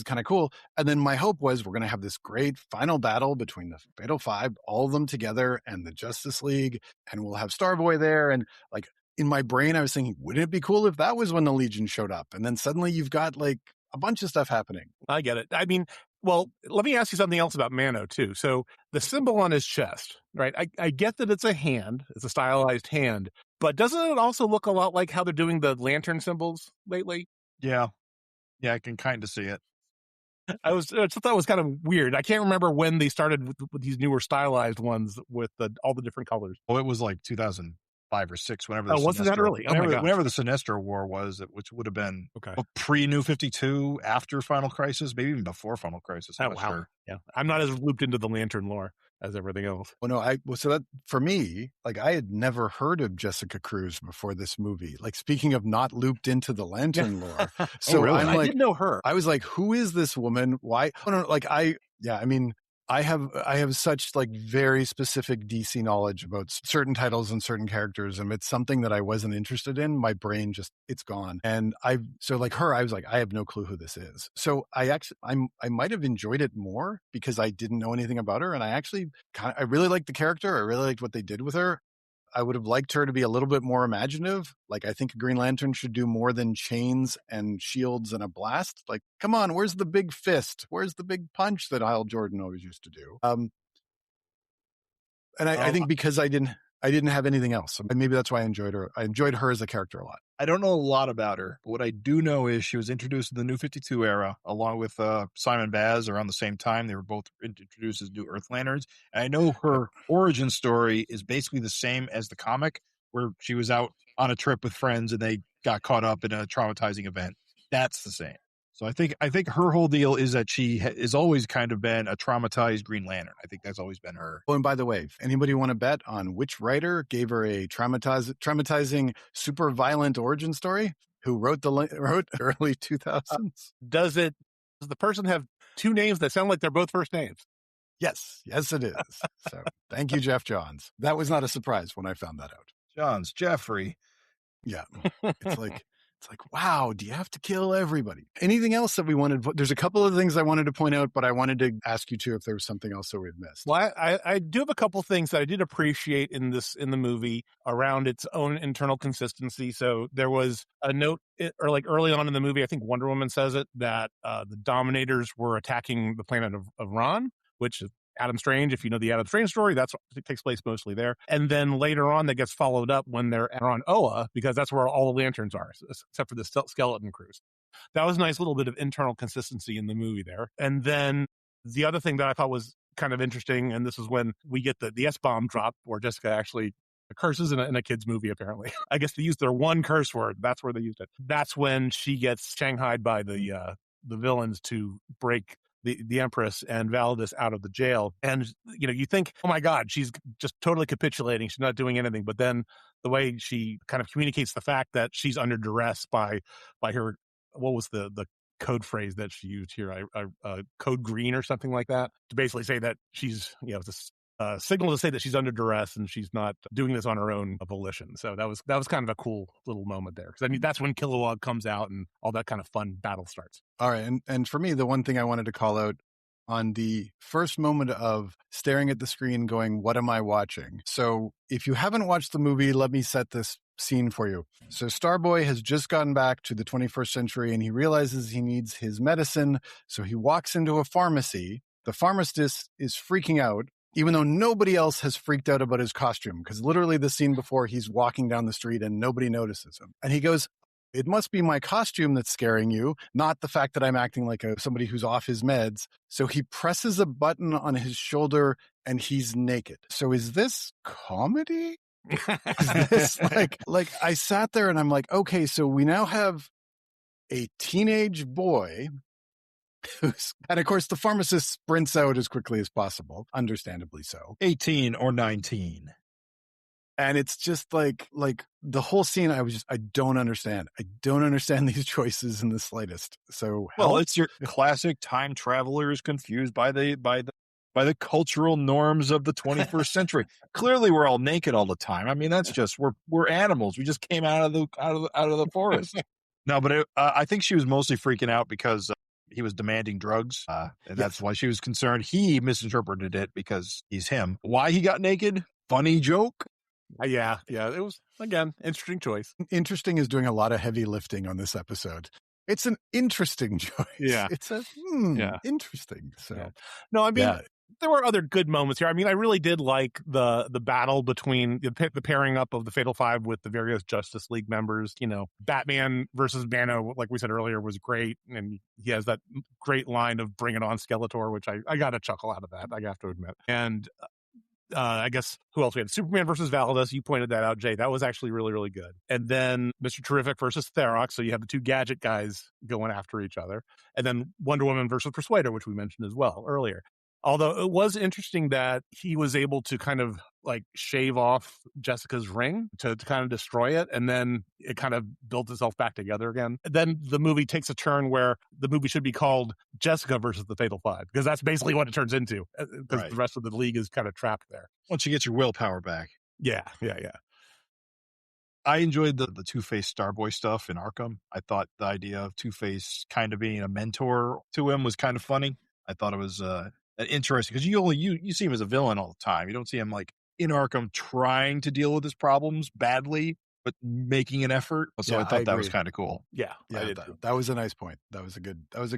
kind of cool. And then my hope was we're going to have this great final battle between the Fatal Five, all of them together, and the Justice League, and we'll have Starboy there. And like, in my brain, I was thinking, wouldn't it be cool if that was when the Legion showed up? And then suddenly you've got like a bunch of stuff happening. I get it. I mean, well, let me ask you something else about Mano too. So the symbol on his chest, right? I get that it's a hand, it's a stylized hand, but doesn't it also look a lot like how they're doing the lantern symbols lately? Yeah. Yeah, I can kind of see it. I just thought it was kind of weird. I can't remember when they started with these newer stylized ones with all the different colors. Well, it was like 2005 or 6, whenever the wasn't that early? whenever the Sinestro War was, which would have been pre-New 52, after Final Crisis, maybe even before Final Crisis. I'm not sure. Yeah, I'm not as looped into the Lantern lore as everything else. Well, no, so that for me, like I had never heard of Jessica Cruz before this movie. Like speaking of not looped into the Lantern lore, so really? I'm like, I didn't know her. I was like, who is this woman? Why? I don't know, like I mean, I have such like very specific DC knowledge about certain titles and certain characters, and it's something that I wasn't interested in. My brain just it's gone, and so like her, I was like, I have no clue who this is. So I might have enjoyed it more because I didn't know anything about her, and I actually I really liked the character. I really liked what they did with her. I would have liked her to be a little bit more imaginative. Like, I think a Green Lantern should do more than chains and shields and a blast. Like, come on, where's the big fist? Where's the big punch that Hal Jordan always used to do? And I think because I didn't have anything else. Maybe that's why I enjoyed her. I enjoyed her as a character a lot. I don't know a lot about her, but what I do know is she was introduced in the New 52 era, along with Simon Baz around the same time. They were both introduced as New Earth Lanterns. And I know her origin story is basically the same as the comic, where she was out on a trip with friends and they got caught up in a traumatizing event. That's the same. So I think her whole deal is that she has always kind of been a traumatized Green Lantern. I think that's always been her. Oh, and by the way, anybody want to bet on which writer gave her a traumatizing, super violent origin story? Who wrote early 2000s? Does the person have two names that sound like they're both first names? Yes, it is. So thank you, Jeff Johns. That was not a surprise when I found that out. Johns, Jeffrey. Yeah, it's like, wow, do you have to kill everybody? Anything else that we wanted? There's a couple of things I wanted to point out, but I wanted to ask you too if there was something else that we've missed. Well, I do have a couple of things that I did appreciate in the movie around its own internal consistency. So there was a note, or like early on in the movie, I think Wonder Woman says it, that the Dominators were attacking the planet of Ron, which is Adam Strange. If you know the Adam Strange story, it takes place mostly there. And then later on, that gets followed up when they're on Oa, because that's where all the lanterns are, except for the skeleton crews. That was a nice little bit of internal consistency in the movie there. And then the other thing that I thought was kind of interesting, and this is when we get the S-bomb drop, where Jessica actually curses in a kid's movie, apparently. I guess they used their one curse word. That's where they used it. That's when she gets shanghaied by the villains to break the Empress and Validus out of the jail. And, you think, oh my God, she's just totally capitulating. She's not doing anything. But then the way she kind of communicates the fact that she's under duress by her, what was the code phrase that she used here? Code green or something like that, to basically say that she's, it's a signal to say that she's under duress and she's not doing this on her own volition. So that was kind of a cool little moment there, because that's when Kilowog comes out and all that kind of fun battle starts. All right, and for me, the one thing I wanted to call out on the first moment of staring at the screen, going, "What am I watching?" So if you haven't watched the movie, let me set this scene for you. So Starboy has just gotten back to the 21st century and he realizes he needs his medicine. So he walks into a pharmacy. The pharmacist is freaking out, even though nobody else has freaked out about his costume, because literally the scene before, he's walking down the street and nobody notices him. And he goes, "It must be my costume that's scaring you, not the fact that I'm acting like somebody who's off his meds." So he presses a button on his shoulder and he's naked. So is this comedy? Is this like I sat there and I'm like, okay, so we now have a teenage boy and of course the pharmacist sprints out as quickly as possible, understandably so. 18 or 19. And it's just like the whole scene, I don't understand. I don't understand these choices in the slightest. So it's your classic time travelers confused by the cultural norms of the 21st century. Clearly we're all naked all the time. I mean, that's just, we're animals. We just came out of the forest. No, but I think she was mostly freaking out because he was demanding drugs, and that's why she was concerned. He misinterpreted it because he's him. Why he got naked? Funny joke. Yeah. It was, again, interesting choice. Interesting is doing a lot of heavy lifting on this episode. It's an interesting choice. Yeah. It's interesting. So, no, I mean, There were other good moments here. I mean, I really did like the battle between the pairing up of the Fatal Five with the various Justice League members. You know, Batman versus Mano, like we said earlier, was great, and he has that great line of "Bring it on, Skeletor," which I got a chuckle out of that. I have to admit. And I guess who else we had? Superman versus Validus. You pointed that out, Jay. That was actually really, really good. And then Mr. Terrific versus Therox. So you have the two gadget guys going after each other. And then Wonder Woman versus Persuader, which we mentioned as well earlier. Although it was interesting that he was able to kind of like shave off Jessica's ring to kind of destroy it. And then it kind of built itself back together again. And then the movie takes a turn where the movie should be called Jessica versus the Fatal Five, because that's basically what it turns into, because the rest of the league is kind of trapped there. Once you get your willpower back. Yeah. I enjoyed the Two-Face Starboy stuff in Arkham. I thought the idea of Two-Face kind of being a mentor to him was kind of funny. I thought it was interesting, because you see him as a villain all the time. You don't see him like in Arkham trying to deal with his problems badly, but making an effort. So I thought that was kind of cool. Yeah, that was a nice point. That was a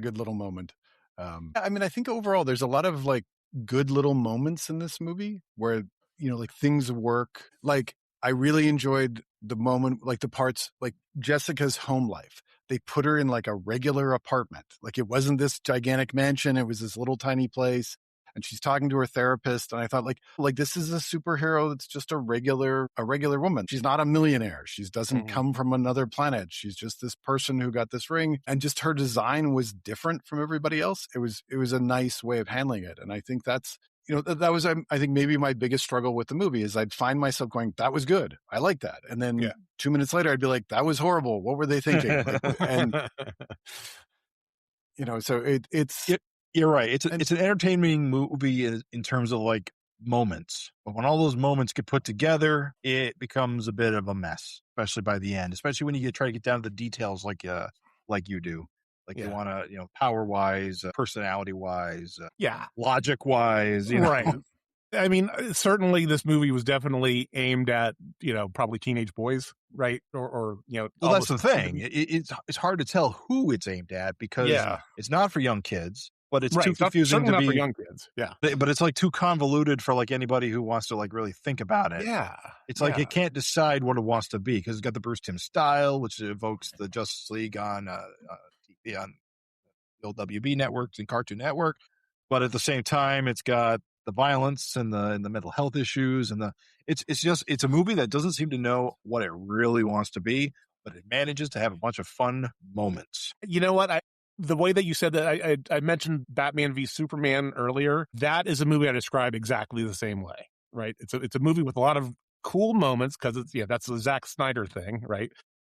good little moment. I mean, I think overall there's a lot of like good little moments in this movie where, you know, like things work. Like I really enjoyed the moment, like the parts, like Jessica's home life. They put her in like a regular apartment. Like it wasn't this gigantic mansion. It was this little tiny place. And she's talking to her therapist. And I thought like this is a superhero that's just a regular woman. She's not a millionaire. She doesn't come from another planet. She's just this person who got this ring. And just her design was different from everybody else. It was a nice way of handling it. And I think that's, you know, that was, I think maybe my biggest struggle with the movie is I'd find myself going, that was good. I like that. And then 2 minutes later, I'd be like, that was horrible. What were they thinking? And, you know, so it's. You're right. It's an entertaining movie in terms of like moments. But when all those moments get put together, it becomes a bit of a mess, especially by the end, especially when you try to get down to the details like you do. Like you want to, you know, power wise, personality wise, logic wise, you know. Right. I mean, certainly this movie was definitely aimed at, you know, probably teenage boys, right? Or you know, well, that's the thing. It's hard to tell who it's aimed at, because it's not for young kids, but it's too confusing to be for young kids. Yeah, but it's like too convoluted for like anybody who wants to like really think about it. Yeah, it's like it can't decide what it wants to be, because it's got the Bruce Timm style, which evokes the Justice League on TV on the old WB networks and Cartoon Network, but at the same time, it's got the violence and the mental health issues, and it's a movie that doesn't seem to know what it really wants to be, but it manages to have a bunch of fun moments. You know what? The way that you said that, I mentioned Batman v Superman earlier. That is a movie I describe exactly the same way, right? It's a movie with a lot of cool moments, because that's the Zack Snyder thing, right?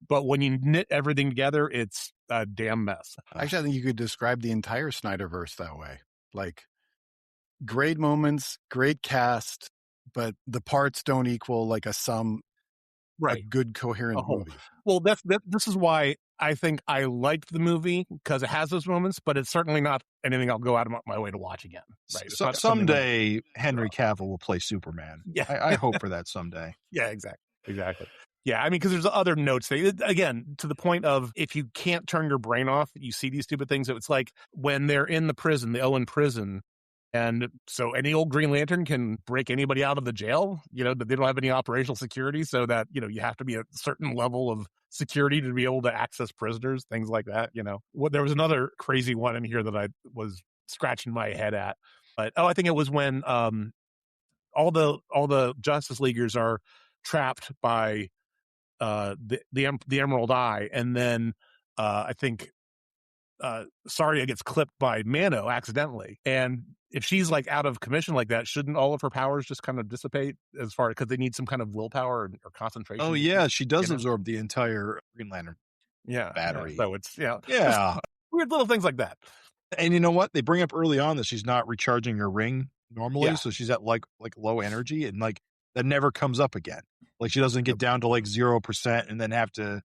But when you knit everything together, it's a damn mess. Actually, I think you could describe the entire Snyderverse that way. Like, great moments, great cast, but the parts don't equal like a good coherent movie. Well, this is why I think I liked the movie, because it has those moments, but it's certainly not anything I'll go out of my way to watch again. Right? So, someday Henry Cavill will play Superman. Yeah, I hope for that someday. Yeah, exactly. Yeah, I mean, because there's other notes. Again, to the point of, if you can't turn your brain off, you see these stupid things. So it's like when they're in the prison, the Owen prison, and so any old Green Lantern can break anybody out of the jail. You know, they don't have any operational security, so that, you know, you have to be a certain level of security to be able to access prisoners, things like that. You know, there was another crazy one in here that I was scratching my head at, but I think it was when all the Justice Leaguers are trapped by the Emerald Eye, and then I think Saria gets clipped by Mano accidentally, and if she's like out of commission like that, shouldn't all of her powers just kind of dissipate, as far because they need some kind of willpower or concentration? Oh yeah, she does absorb the entire Green Lantern battery. So it's weird little things like that. And you know what? They bring up early on that she's not recharging her ring normally, so she's at like low energy, and like that never comes up again. Like she doesn't get down to like 0% and then have to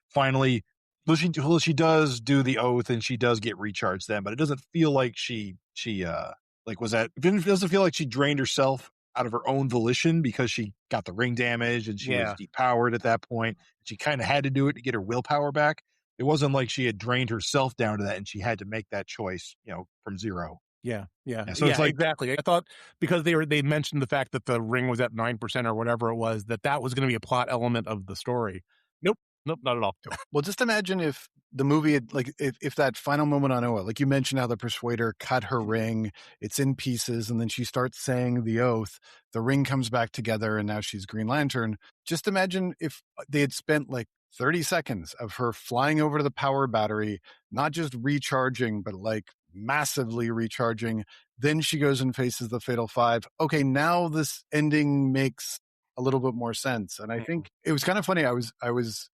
finally. Well, she does do the oath, and she does get recharged then, but it doesn't feel like she it doesn't feel like she drained herself out of her own volition, because she got the ring damage and she was depowered at that point. She kind of had to do it to get her willpower back. It wasn't like she had drained herself down to that and she had to make that choice, you know, from zero. Yeah, Yeah, so it's like, exactly. I thought because they mentioned the fact that the ring was at 9% or whatever it was, that was going to be a plot element of the story. Nope, nope, not at all. Well, just imagine if the movie had, like, if that final moment on Oa, like you mentioned how the Persuader cut her ring, it's in pieces, and then she starts saying the oath, the ring comes back together, and now she's Green Lantern. Just imagine if they had spent like 30 seconds of her flying over to the power battery, not just recharging, but like massively recharging. Then she goes and faces the Fatal Five. Okay, now this ending makes a little bit more sense. And I think it was kind of funny. I was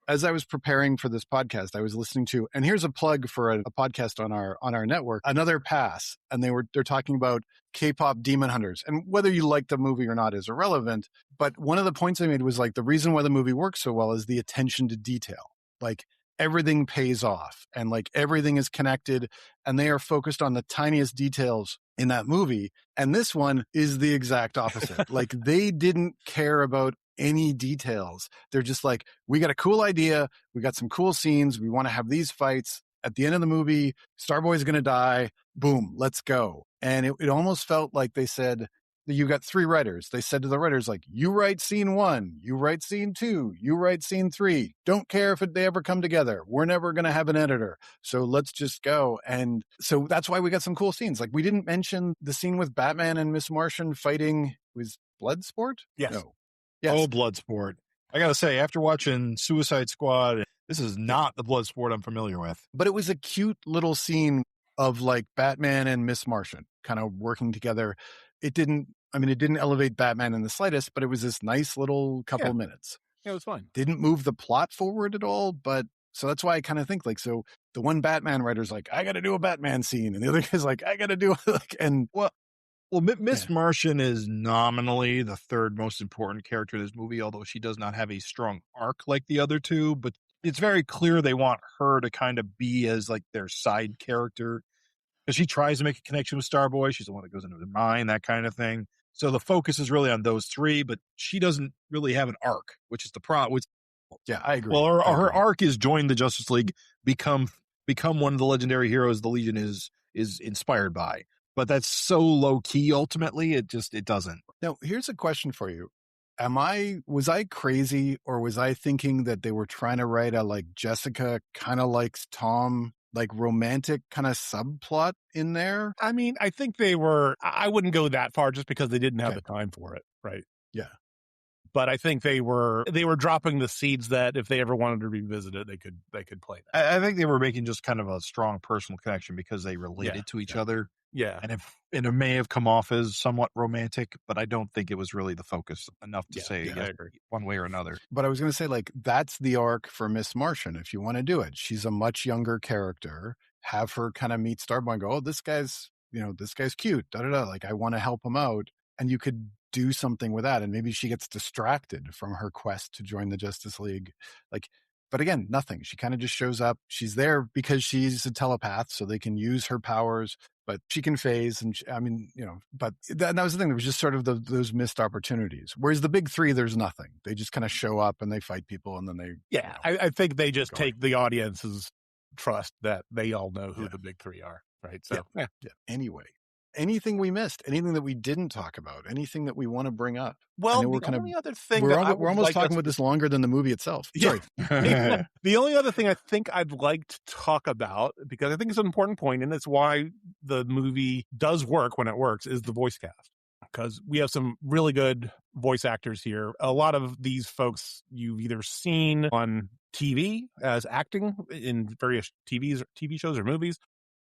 as I was preparing for this podcast, I was listening to, and here's a plug for a podcast on our network, Another Pass, and they're talking about K-pop Demon Hunters, and whether you like the movie or not is irrelevant. But one of the points I made was like the reason why the movie works so well is the attention to detail. Like everything pays off, and like everything is connected, and they are focused on the tiniest details in that movie. And this one is the exact opposite. Like they didn't care about any details. They're just like, we got a cool idea. We got some cool scenes. We want to have these fights. At the end of the movie, Starboy's going to die. Boom, let's go. And it almost felt like they said, you got three writers. They said to the writers, like, you write scene 1, you write scene 2, you write scene 3. Don't care if they ever come together. We're never going to have an editor. So let's just go. And so that's why we got some cool scenes. Like we didn't mention the scene with Batman and Miss Martian fighting was Bloodsport? Yes. No. Yes. Oh, Bloodsport. I got to say, after watching Suicide Squad, this is not the Bloodsport I'm familiar with. But it was a cute little scene of like Batman and Miss Martian kind of working together. It didn't elevate Batman in the slightest, but it was this nice little couple minutes. Yeah, it was fine. Didn't move the plot forward at all, but so that's why I kind of think like, so the one Batman writer's like, I got to do a Batman scene. And the other guy's like, I got to do like, and Well, Miss Martian is nominally the third most important character in this movie, although she does not have a strong arc like the other two, but it's very clear they want her to kind of be as like their side character. Because she tries to make a connection with Starboy. She's the one that goes into her mind, that kind of thing. So the focus is really on those three, but she doesn't really have an arc, which is the problem. Yeah, I agree. Well, her arc is join the Justice League, become one of the legendary heroes the Legion is inspired by. But that's so low key. Ultimately, it doesn't. Now, here's a question for you. Was I crazy, or was I thinking that they were trying to write a like Jessica kind of likes Tom, like romantic kind of subplot in there? I mean, I think I wouldn't go that far just because they didn't have the time for it. Right. Yeah. But I think they were dropping the seeds that if they ever wanted to revisit it, they could play that. I think they were making just kind of a strong personal connection because they related to each other. Yeah. And it may have come off as somewhat romantic, but I don't think it was really the focus enough to say I agree. one way or another. But I was going to say, like, that's the arc for Miss Martian. If you want to do it, she's a much younger character. Have her kind of meet Starboy and go, oh, this guy's cute. Da da da. Like, I want to help him out. And you could do something with that. And maybe she gets distracted from her quest to join the Justice League. Like, but again, nothing. She kind of just shows up. She's there because she's a telepath, so they can use her powers, but she can phase. And but that was the thing. There was just sort of those missed opportunities. Whereas the big three, there's nothing. They just kind of show up and they fight people, and then they. Yeah, I think they just take the audience's trust that they all know who the big three are, right? So yeah. Anyway, anything we missed, anything that we didn't talk about, anything that we want to bring up. Well, the only other thing we're almost talking about this longer than the movie itself. Sorry. The only other thing I think I'd like to talk about, because I think it's an important point, and it's why the movie does work when it works, is the voice cast. Because we have some really good voice actors here. A lot of these folks you've either seen on TV as acting in various TV shows or movies,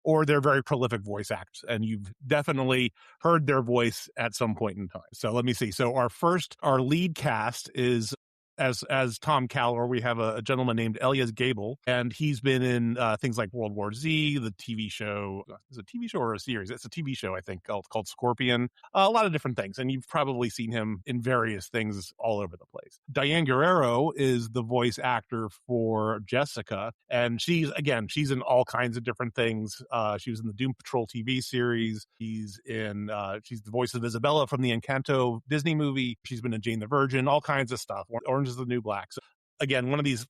or they're very prolific voice actors, and you've definitely heard their voice at some point in time. So let me see. So our lead cast is as Tom Callor. We have a gentleman named Elias Gable, and he's been in things like World War Z, the TV show. Is it a TV show or a series? It's a TV show, I think, called Scorpion. A lot of different things, and you've probably seen him in various things all over the place. Diane Guerrero is the voice actor for Jessica, and she's in all kinds of different things. She was in the Doom Patrol TV series. She's the voice of Isabella from the Encanto Disney movie. She's been in Jane the Virgin, all kinds of stuff. Orange is the New Black. So again, one of these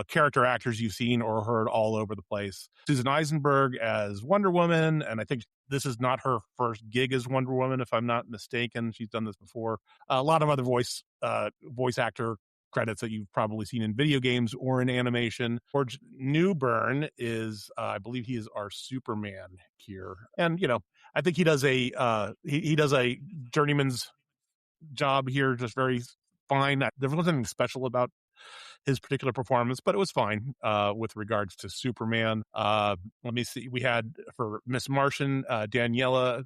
character actors you've seen or heard all over the place. Susan Eisenberg as Wonder Woman, and I think this is not her first gig as Wonder Woman, if I'm not mistaken. She's done this before. A lot of other voice actor credits that you've probably seen in video games or in animation. George Newbern is, I believe he is our Superman here. And, I think he does he does a journeyman's job here, just very fine. There wasn't anything special about his particular performance, but it was fine with regards to Superman. Let me see. We had for Miss Martian, Daniela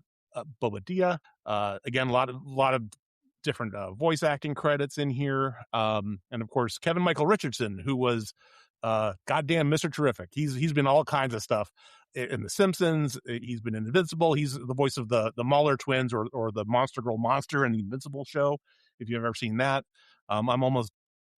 Bobadilla. Again, a lot of different voice acting credits in here. And of course, Kevin Michael Richardson, who was goddamn Mr. Terrific. He's been all kinds of stuff in The Simpsons. He's been in Invincible. He's the voice of the Mahler twins or the Monster Girl monster in the Invincible show, if you've ever seen that. I'm almost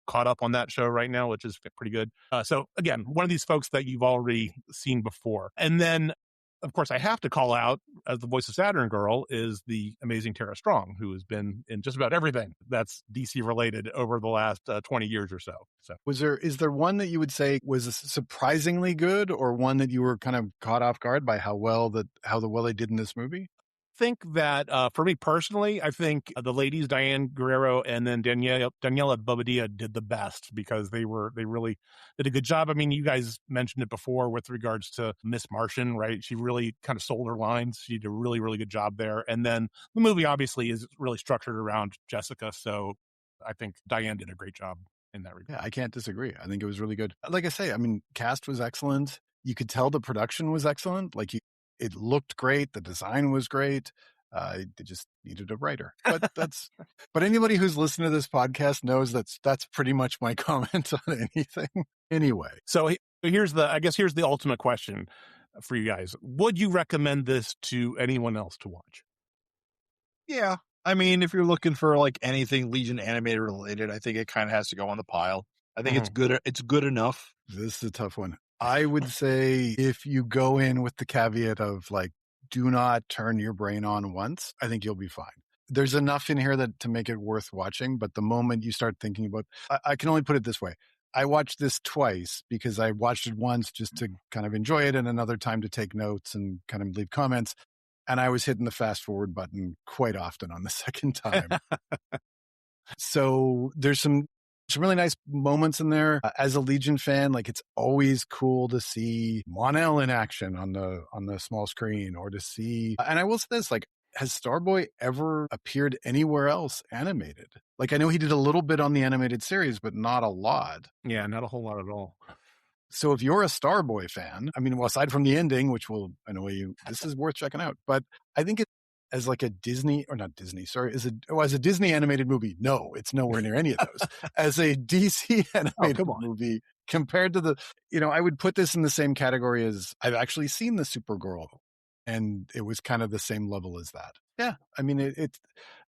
caught up on that show right now, which is pretty good. So again, one of these folks that you've already seen before. And then, of course, I have to call out, as the voice of Saturn Girl, is the amazing Tara Strong, who has been in just about everything that's DC related over the last 20 years or so. So, is there one that you would say was surprisingly good, or one that you were kind of caught off guard by how well they did in this movie? Think that for me personally, I think the ladies, Diane Guerrero and then Daniela Bobadilla, did the best because they really did a good job. I mean, you guys mentioned it before with regards to Miss Martian, right? She really kind of sold her lines. She did a really, really good job there. And then the movie obviously is really structured around Jessica. So I think Diane did a great job in that regard. Yeah, I can't disagree. I think it was really good. Like I say, I mean, cast was excellent. You could tell the production was excellent. It looked great. The design was great. They just needed a writer. But anybody who's listened to this podcast knows that's pretty much my comment on anything. Anyway. So here's the ultimate question for you guys. Would you recommend this to anyone else to watch? Yeah. I mean, if you're looking for like anything Legion animated related, I think it kind of has to go on the pile. I think it's good. It's good enough. This is a tough one. I would say if you go in with the caveat of like, do not turn your brain on once, I think you'll be fine. There's enough in here to make it worth watching. But the moment you start thinking about, I can only put it this way. I watched this twice because I watched it once just to kind of enjoy it and another time to take notes and kind of leave comments. And I was hitting the fast forward button quite often on the second time. So there's some really nice moments in there. As a Legion fan, like it's always cool to see Mon-El in action on the small screen, or to see. And I will say this: like, has Starboy ever appeared anywhere else animated? Like, I know he did a little bit on the animated series, but not a lot. Yeah, not a whole lot at all. So if you're a Starboy fan, I mean, well, aside from the ending, which will, in a way, this is worth checking out. But I think as like a Disney, or not Disney, sorry, as a Disney animated movie, no, it's nowhere near any of those. As a DC animated movie, compared to I would put this in the same category as I've actually seen the Supergirl, and it was kind of the same level as that. Yeah, I mean,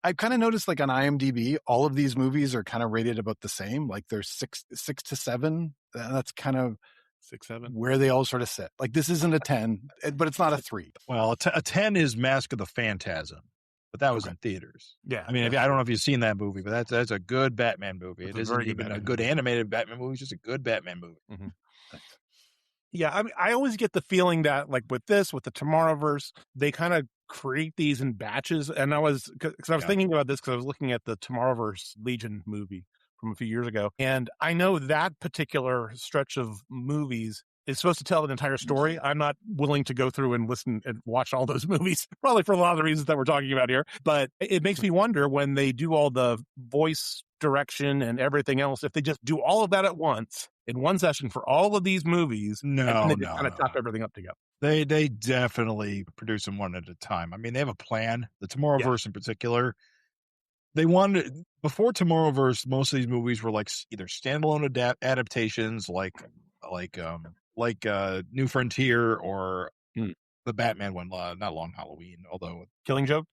I've kind of noticed like on IMDb, all of these movies are kind of rated about the same. Like they're 6 to 7. That's kind of 6, 7 where they all sort of sit. Like this isn't a 10, but it's not a 3. Well, a 10 is Mask of the Phantasm, but that was in theaters. Yeah, I mean, I don't know if you've seen that movie, but that's a good Batman movie. It isn't even a good animated Batman movie; it's just a good Batman movie. Mm-hmm. Yeah, I mean, I always get the feeling that, like with the Tomorrowverse, they kind of create these in batches. And I was thinking about this because I was looking at the Tomorrowverse Legion movie from a few years ago, and I know that particular stretch of movies is supposed to tell an entire story. I'm not willing to go through and listen and watch all those movies, probably for a lot of the reasons that we're talking about here. But it makes me wonder, when they do all the voice direction and everything else, if they just do all of that at once in one session for all of these movies, and they just kind of chop everything up together. They definitely produce them one at a time. I mean, they have a plan. The Tomorrowverse in particular, they wanted, before Tomorrowverse, most of these movies were like either standalone adaptations, like New Frontier, or the Batman one, not Long Halloween, although Killing Joke,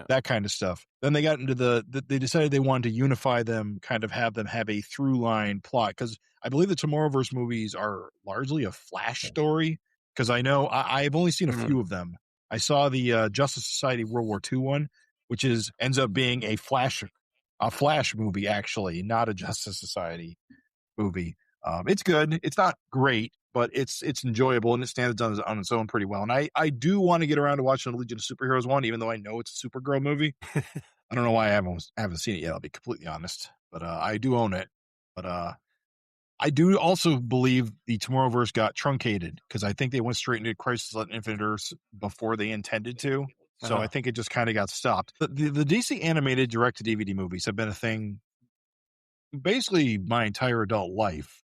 that kind of stuff. Then they got into they decided they wanted to unify them, kind of have them have a through line plot, because I believe the Tomorrowverse movies are largely a Flash story, because I know I've only seen a few of them. I saw the Justice Society World War II one, which ends up being a Flash movie, actually, not a Justice Society. movie. It's good. It's not great, but it's enjoyable and it stands on its own pretty well. And I do want to get around to watching the Legion of Superheroes one, even though I know it's a Supergirl movie. I don't know why I haven't seen it yet. I'll be completely honest, but I do own it. But I do also believe the Tomorrowverse got truncated because I think they went straight into Crisis on Infinite Earths before they intended to. So I think it just kind of got stopped. The DC animated direct-to-DVD movies have been a thing basically my entire adult life,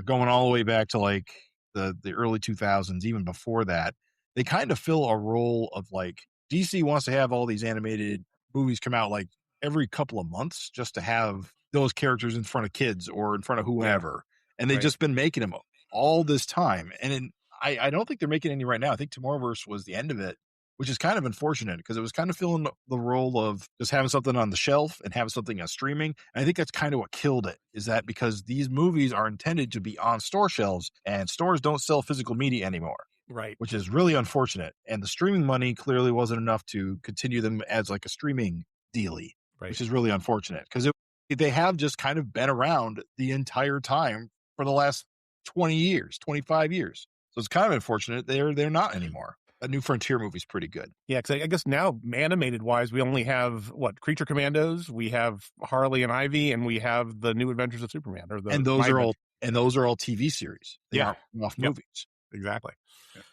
going all the way back to like the early 2000s, even before that. They kind of fill a role of like DC wants to have all these animated movies come out like every couple of months just to have those characters in front of kids or in front of whoever. And they've just been making them all this time. And I don't think they're making any right now. I think Tomorrowverse was the end of it, which is kind of unfortunate because it was kind of filling the role of just having something on the shelf and having something on streaming. And I think that's kind of what killed it, is that because these movies are intended to be on store shelves and stores don't sell physical media anymore. Right. Which is really unfortunate. And the streaming money clearly wasn't enough to continue them as like a streaming dealie, which is really unfortunate because they have just kind of been around the entire time for the last 20 years, 25 years. So it's kind of unfortunate they're not anymore. That New Frontier movie's pretty good. Yeah, because I guess now animated wise, we only have Creature Commandos, we have Harley and Ivy, and we have the New Adventures of Superman. And those are all TV series. They aren't off movies. Exactly.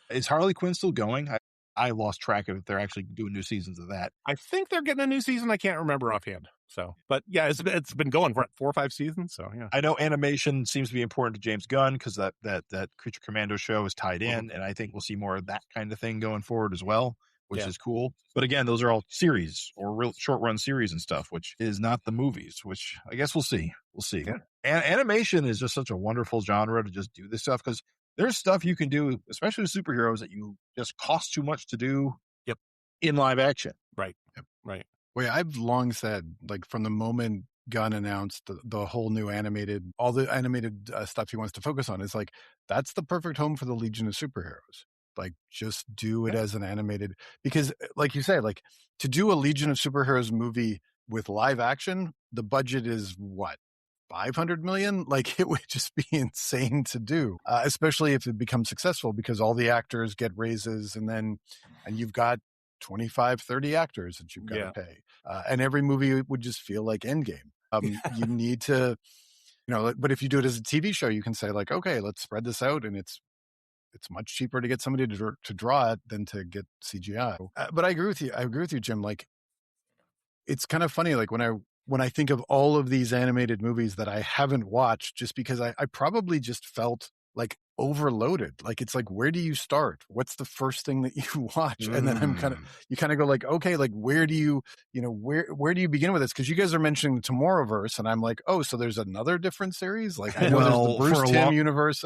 Is Harley Quinn still going? I lost track of if they're actually doing new seasons of that. I think they're getting a new season. I can't remember offhand. So, but yeah, it's been going for 4 or 5 seasons. So yeah, I know animation seems to be important to James Gunn because that Creature Commando show is tied in, and I think we'll see more of that kind of thing going forward as well, which is cool. But again, those are all series or real short run series and stuff, which is not the movies. Which I guess we'll see. We'll see. Yeah. And animation is just such a wonderful genre to just do this stuff because there's stuff you can do, especially with superheroes, that you just cost too much to do in live action. Right. Right. Well, yeah, I've long said, like, from the moment Gunn announced the whole new all the animated stuff he wants to focus on, is like, that's the perfect home for the Legion of Superheroes. Like, just do it as an animated, because like you say, like, to do a Legion of Superheroes movie with live action, the budget is what? 500 million? Like, it would just be insane to do, especially if it becomes successful, because all the actors get raises and you've got 25, 30 actors that you've got to pay. And every movie would just feel like Endgame. You need to, but if you do it as a TV show, you can say like, okay, let's spread this out. And it's much cheaper to get somebody to draw it than to get CGI. But I agree with you, Jim. Like, it's kind of funny. Like when I think of all of these animated movies that I haven't watched, just because I probably just felt like overloaded. Like, it's like, where do you start? What's the first thing that you watch? And then you kind of go like, okay, like, where do you begin with this? Because you guys are mentioning the Tomorrowverse, and I'm like, oh, so there's another different series? Like, I know there's the Bruce Timm universe.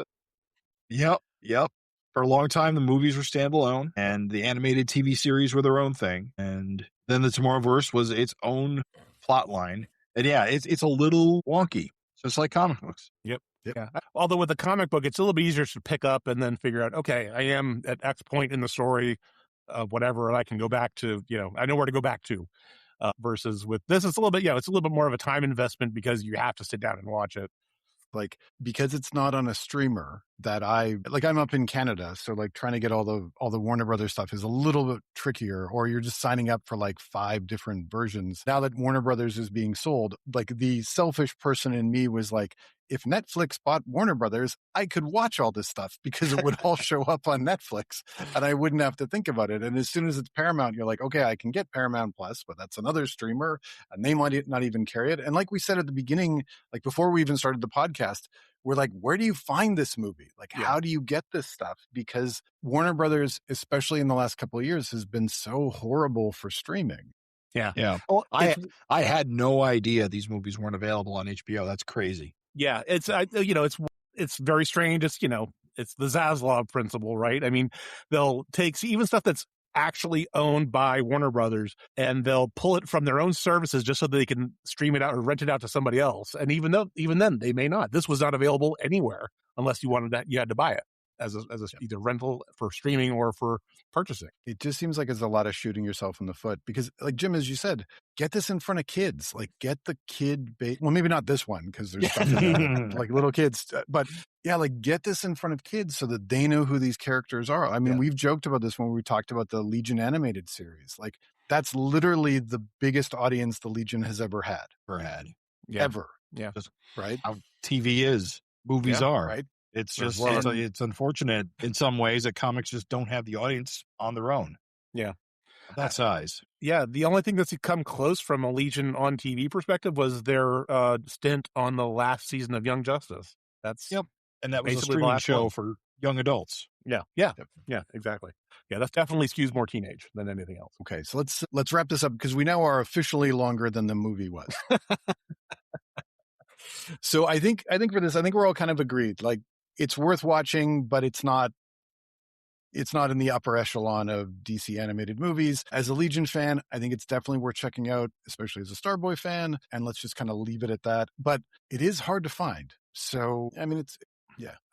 Yep. For a long time, the movies were standalone, and the animated TV series were their own thing. And then the Tomorrowverse was its own plot line. And yeah, it's a little wonky, just like comic books. Yep. Yeah. Although with a comic book, it's a little bit easier to pick up and then figure out, okay, I am at X point in the story, whatever, and I can go back to, I know where to go back to. Versus with this, it's a little bit more of a time investment because you have to sit down and watch it. Like, because it's not on a streamer that I'm up in Canada. So like trying to get all the Warner Brothers stuff is a little bit trickier, or you're just signing up for like 5 different versions. Now that Warner Brothers is being sold, like, the selfish person in me was like, if Netflix bought Warner Brothers, I could watch all this stuff because it would all show up on Netflix and I wouldn't have to think about it. And as soon as it's Paramount, you're like, okay, I can get Paramount Plus, but that's another streamer and they might not even carry it. And like we said at the beginning, like before we even started the podcast, we're like, where do you find this movie? Like, how do you get this stuff? Because Warner Brothers, especially in the last couple of years, has been so horrible for streaming. Yeah. Well, I had no idea these movies weren't available on HBO. That's crazy. Yeah, it's very strange. It's it's the Zaslav principle, right? I mean, they'll take even stuff that's actually owned by Warner Brothers and they'll pull it from their own services just so they can stream it out or rent it out to somebody else. And even then, they may not. This was not available anywhere unless you wanted that. You had to buy it. as either rental for streaming or for purchasing. It just seems like it's a lot of shooting yourself in the foot because, like Jim, as you said, get this in front of kids. Like, get the kid well, maybe not this one because there's stuff in there that, like little kids, but yeah, like get this in front of kids so that they know who these characters are. I mean, we've joked about this when we talked about the Legion animated series. Like, that's literally the biggest audience the Legion has ever had. Ever. Yeah. Just right. How TV is, movies are. Right. It's just, it's unfortunate in some ways that comics just don't have the audience on their own. Yeah. That size. Yeah. The only thing that's come close from a Legion on TV perspective was their stint on the last season of Young Justice. That's And that was a basically streaming show for young adults. Yeah, exactly. Yeah, that definitely skews more teenage than anything else. Okay, so let's wrap this up because we now are officially longer than the movie was. So I think for this, I think we're all kind of agreed. Like, it's worth watching, but it's not in the upper echelon of DC animated movies. As a Legion fan, I think it's definitely worth checking out, especially as a Starboy fan. And let's just kind of leave it at that. But it is hard to find. So I mean,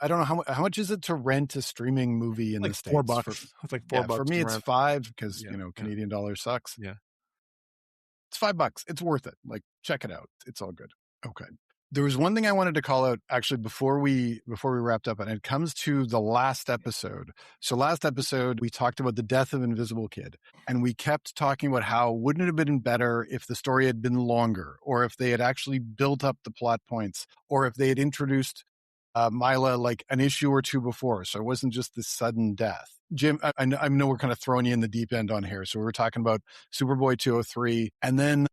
I don't know how much is it to rent a streaming movie in like the States? $4. It's like $4 for me. It's rent. $5 because Canadian dollar sucks. Yeah, it's $5. It's worth it. Like, check it out. It's all good. Okay. There was one thing I wanted to call out actually before we wrapped up, and it comes to the last episode. So last episode, we talked about the death of Invisible Kid, and we kept talking about how wouldn't it have been better if the story had been longer, or if they had actually built up the plot points, or if they had introduced Mila like an issue or two before, so it wasn't just this sudden death. Jim, I know we're kind of throwing you in the deep end on here. So we were talking about Superboy 203, and then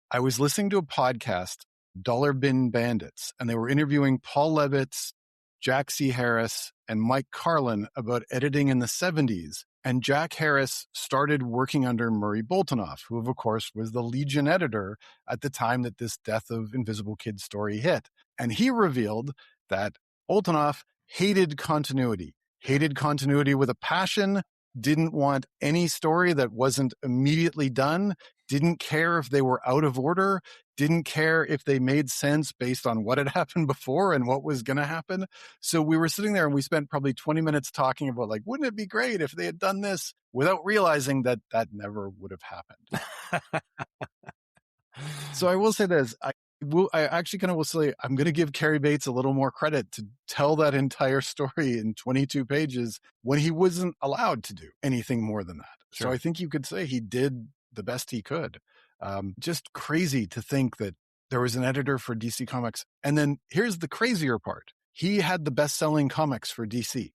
I was listening to a podcast, Dollar Bin Bandits, and they were interviewing Paul Levitz, Jack C. Harris, and Mike Carlin about editing in the 70s. And Jack Harris started working under Murray Boltinoff, who, of course, was the Legion editor at the time that this Death of Invisible Kid story hit. And he revealed that Boltinoff hated continuity with a passion, didn't want any story that wasn't immediately done, didn't care if they were out of order, didn't care if they made sense based on what had happened before and what was going to happen. So we were sitting there and we spent probably 20 minutes talking about, like, wouldn't it be great if they had done this, without realizing that never would have happened. So I will say this. I actually kind of will say I'm going to give Cary Bates a little more credit to tell that entire story in 22 pages when he wasn't allowed to do anything more than that. Sure. So I think you could say he did the best he could. Just crazy to think that there was an editor for DC Comics. And then here's the crazier part. He had the best-selling comics for DC.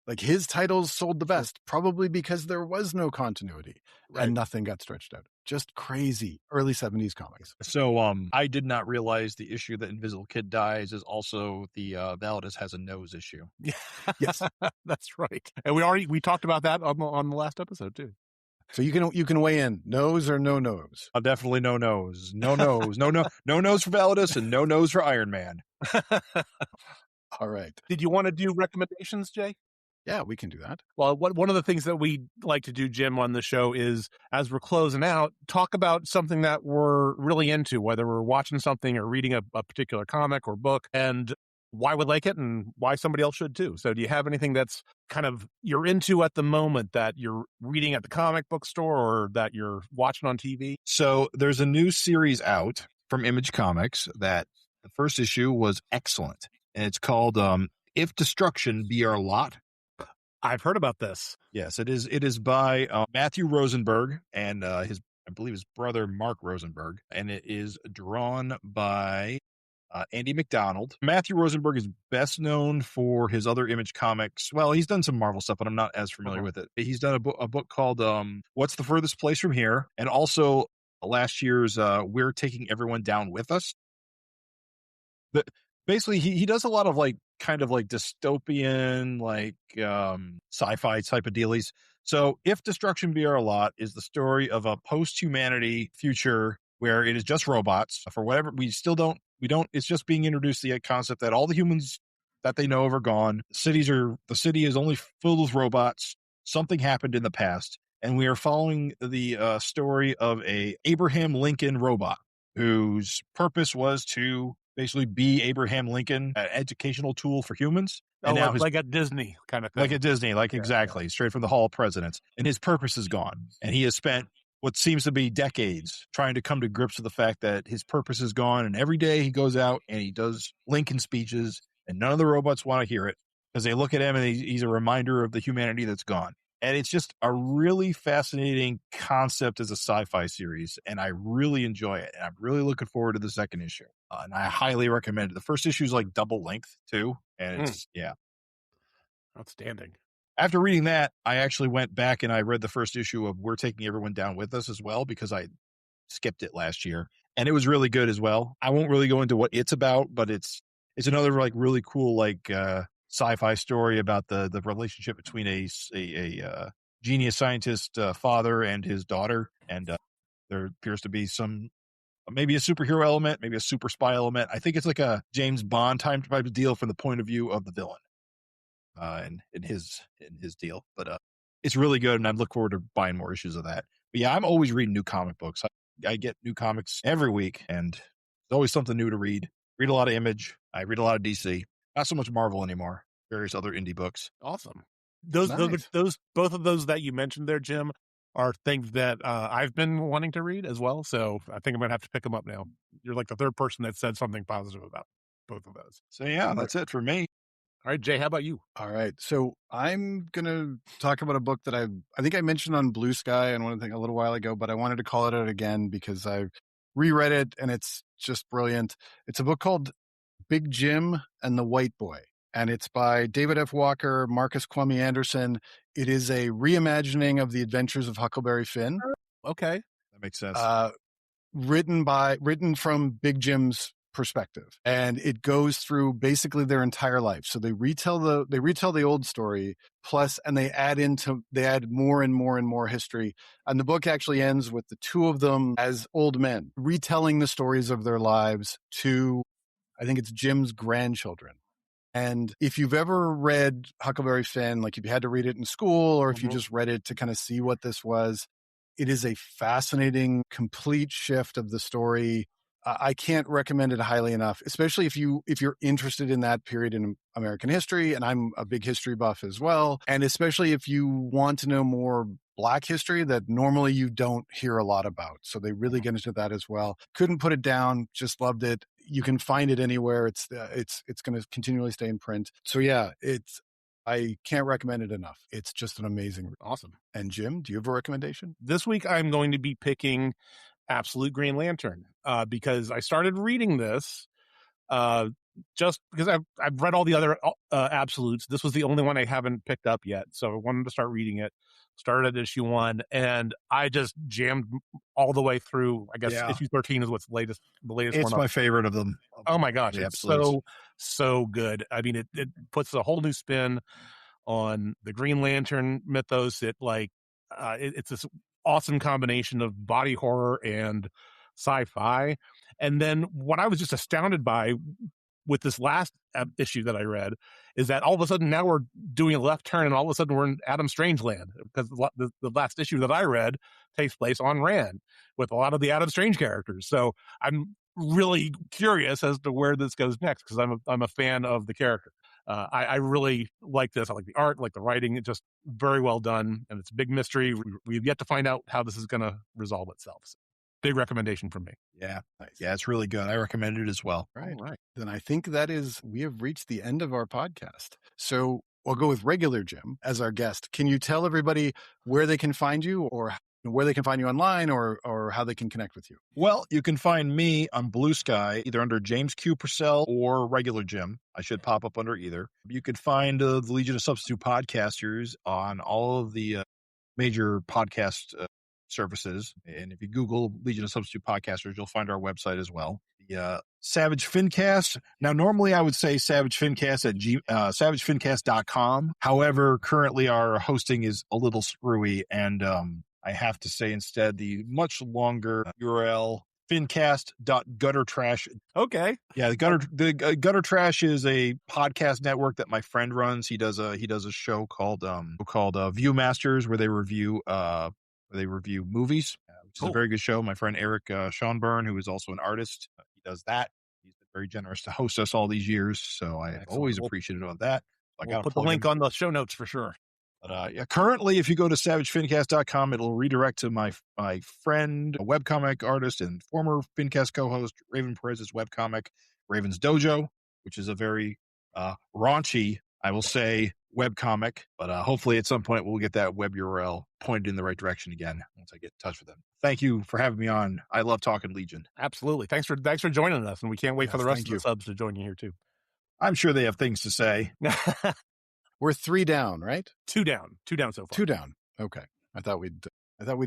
Like, his titles sold the best, probably because there was no continuity and nothing got stretched out. Just crazy. Early 70s comics. So I did not realize the issue that Invisible Kid dies is also the Validus has a nose issue. Yes, that's right. And we talked about that on the last episode too. So you can weigh in. Nose or no nose? Definitely no nose. No nose. No nose for Validus and no nose for Iron Man. All right. Did you want to do recommendations, Jay? Yeah, we can do that. Well, one of the things that we like to do, Jim, on the show is, as we're closing out, talk about something that we're really into, whether we're watching something or reading a particular comic or book, and why we like it and why somebody else should too. So do you have anything that's kind of you're into at the moment that you're reading at the comic book store or that you're watching on TV? So there's a new series out from Image Comics that the first issue was excellent. And it's called If Destruction Be Our Lot. I've heard about this. Yes, it is. It is by Matthew Rosenberg and I believe his brother Mark Rosenberg, and it is drawn by Andy McDonald. Matthew Rosenberg is best known for his other Image Comics. Well, he's done some Marvel stuff, but I'm not as familiar with it. He's done a book called What's the Furthest Place from Here, and also last year's We're Taking Everyone Down With Us. Basically, he does a lot of kind of dystopian, sci-fi type of dealies. So If Destruction Be Our Lot is the story of a post-humanity future where it is just robots. For whatever, it's just being introduced the concept that all the humans that they know of are gone. The city is only filled with robots. Something happened in the past. And we are following the story of a Abraham Lincoln robot whose purpose was to basically be Abraham Lincoln, an educational tool for humans. And now like at Disney kind of thing. Like at Disney, exactly, straight from the Hall of Presidents. And his purpose is gone. And he has spent what seems to be decades trying to come to grips with the fact that his purpose is gone. And every day he goes out and he does Lincoln speeches, and none of the robots want to hear it because they look at him and he's a reminder of the humanity that's gone. And it's just a really fascinating concept as a sci-fi series, and I really enjoy it. And I'm really looking forward to the second issue. And I highly recommend it. The first issue is like double length too, and it's outstanding. After reading that, I actually went back and I read the first issue of We're Taking Everyone Down With Us as well, because I skipped it last year, and it was really good as well. I won't really go into what it's about, but it's another like really cool like sci-fi story about the relationship between a genius scientist father and his daughter, and there appears to be maybe a superhero element, maybe a super spy element. I think it's like a James Bond type of deal from the point of view of the villain, in his deal. But it's really good, and I look forward to buying more issues of that. But yeah, I'm always reading new comic books. I get new comics every week, and there's always something new to read. Read a lot of Image. I read a lot of DC. Not so much Marvel anymore. Various other indie books. Awesome. Those both of those that you mentioned there, Jim, are things that I've been wanting to read as well. So I think I'm gonna have to pick them up now. You're like the third person that said something positive about both of those. So yeah, that's it for me. All right, Jay, how about you? All right. So I'm going to talk about a book that I think I mentioned on Blue Sky and one thing a little while ago, but I wanted to call it out again because I reread it and it's just brilliant. It's a book called Big Jim and the White Boy, and it's by David F. Walker, Marcus Kwame Anderson. It is a reimagining of the adventures of Huckleberry Finn. Okay. That makes sense. Written from Big Jim's perspective, and it goes through basically their entire life. So they retell the old story, and they add more and more and more history. And the book actually ends with the two of them as old men retelling the stories of their lives to, I think it's Jim's grandchildren. And if you've ever read Huckleberry Finn, like if you had to read it in school or if you just read it to kind of see what this was, it is a fascinating, complete shift of the story. I can't recommend it highly enough, especially if you're interested in that period in American history, and I'm a big history buff as well, and especially if you want to know more Black history that normally you don't hear a lot about. So they really get into that as well. Couldn't put it down, just loved it. You can find it anywhere. It's going to continually stay in print. So yeah, I can't recommend it enough. It's just an amazing read. Awesome. And Jim, do you have a recommendation? This week I'm going to be picking Absolute Green Lantern because I started reading this just because I've read all the other Absolutes. This was the only one I haven't picked up yet, so I wanted to start reading it. Started at issue 1, and I just jammed all the way through. I guess issue 13 is the latest It's one. It's my favorite of them. Oh my gosh, it's so good. I mean, it puts a whole new spin on the Green Lantern mythos. It's this awesome combination of body horror and sci-fi. And then what I was just astounded by with this last issue that I read is that all of a sudden now we're doing a left turn and all of a sudden we're in Adam Strange land, because the last issue that I read takes place on Rand with a lot of the Adam Strange characters. So I'm really curious as to where this goes next, because I'm a fan of the character. I really like this. I like the art, like the writing. It's just very well done, and it's a big mystery. We've yet to find out how this is going to resolve itself. So, big recommendation from me. Yeah. Nice. Yeah, it's really good. I recommend it as well. Right. Then I think we have reached the end of our podcast. So I'll go with regular Jim as our guest. Can you tell everybody where they can find you, or where they can find you online, or how they can connect with you? Well, you can find me on Blue Sky, either under James Q. Purcell or regular Jim. I should pop up under either. You can find the Legion of Substitute Podcasters on all of the major podcast services. And if you Google Legion of Substitute Podcasters, you'll find our website as well. The Savage Fincast. Now, normally I would say Savage Fincast at savagefincast.com. However, currently our hosting is a little screwy, and I have to say instead the much longer URL, fincast.guttertrash. Okay. Yeah, the Gutter Trash is a podcast network that my friend runs. He does a show called Viewmasters, where they review movies, which is a very good show. My friend Eric Schonborn, who is also an artist, he does that. He's been very generous to host us all these years. So I have always appreciated about that. We'll put the link on the show notes for sure. But currently, if you go to savagefincast.com, it'll redirect to my friend, a webcomic artist and former Fincast co-host, Raven Perez's webcomic, Raven's Dojo, which is a very raunchy, I will say, webcomic. But hopefully at some point we'll get that web URL pointed in the right direction again once I get in touch with them. Thank you for having me on. I love talking Legion. Absolutely. Thanks for joining us, and we can't wait for the rest of the subs to join you here too. I'm sure they have things to say. We're 3 down, right? 2 down. 2 down so far. 2 down. Okay. I thought we'd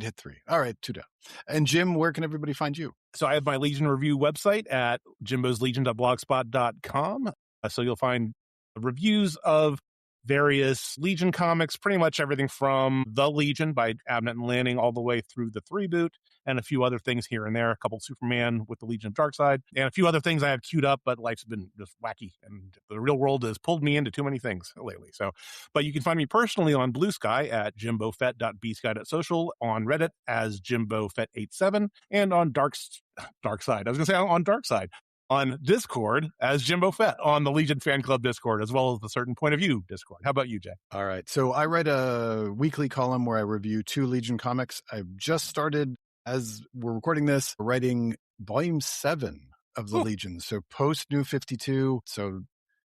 hit 3. All right, 2 down. And Jim, where can everybody find you? So I have my Legion review website at jimboslegion.blogspot.com. So you'll find reviews of various Legion comics, pretty much everything from The Legion by Abnett and Lanning all the way through the 3-boot, and a few other things here and there, a couple Superman with the Legion of Darkseid, and a few other things I have queued up, but life's been just wacky, and the real world has pulled me into too many things lately. So, but you can find me personally on Blue Sky at jimbofett.bsky.social, on Reddit as jimbofett87, and on Darkside. I was going to say on Darkside. On Discord as Jimbo Fett on the Legion Fan Club Discord, as well as the Certain Point of View Discord. How about you, Jay? All right. So I write a weekly column where I review 2 Legion comics. I've just started, as we're recording this, writing volume 7 of the Legion. So post New 52. So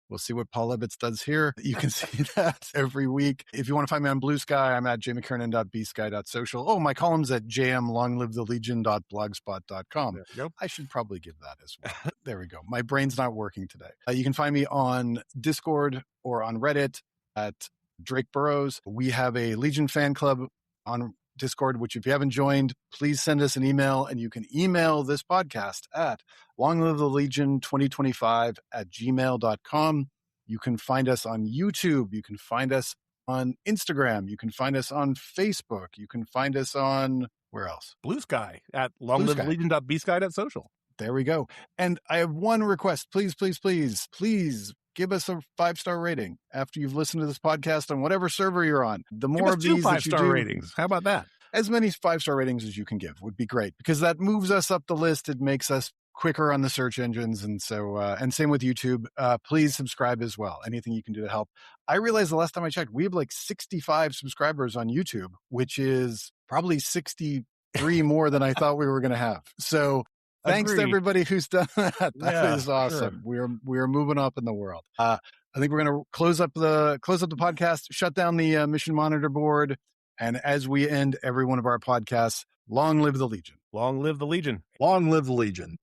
we'll see what Paul Ebbets does here. You can see that every week. If you want to find me on Blue Sky, I'm at jmckernan.bsky.social. Oh, my column's at jmlonglivethelegion.blogspot.com. There you go. I should probably give that as well. There we go. My brain's not working today. You can find me on Discord or on Reddit at Drake Burrows. We have a Legion fan club on Discord, which if you haven't joined, please send us an email, and you can email this podcast at longlivethelegion2025@gmail.com. You can find us on YouTube. You can find us on Instagram. You can find us on Facebook. You can find us on, where else? Blue Sky at longlivethelegion.bsky.social. There we go. And I have one request. Please, please, please, please give us a 5-star rating after you've listened to this podcast on whatever server you're on. The more of these 5-star ratings. How about that? As many 5-star ratings as you can give would be great, because that moves us up the list. It makes us quicker on the search engines. And so, and same with YouTube. Please subscribe as well. Anything you can do to help. I realized the last time I checked, we have like 65 subscribers on YouTube, which is probably 63 more than I thought we were going to have. So thanks to everybody who's done that. That is awesome. Sure. We are moving up in the world. I think we're going to close up the podcast, shut down the mission monitor board. And as we end every one of our podcasts, long live the Legion. Long live the Legion. Long live the Legion.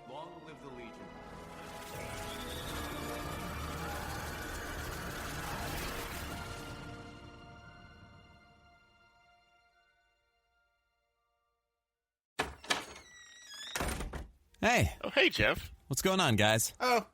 Long live the Legion. Hey. Oh, hey, Jeff. What's going on, guys? Oh,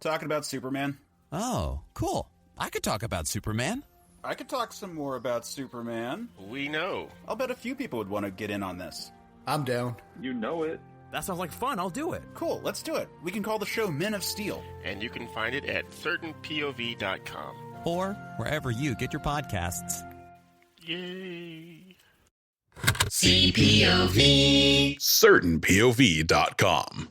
talking about Superman. Oh, cool. I could talk about Superman. I could talk some more about Superman. We know. I'll bet a few people would want to get in on this. I'm down. You know it. That sounds like fun. I'll do it. Cool, let's do it. We can call the show Men of Steel. And you can find it at certainpov.com. Or wherever you get your podcasts. Yay. CPOV. CertainPOV.com.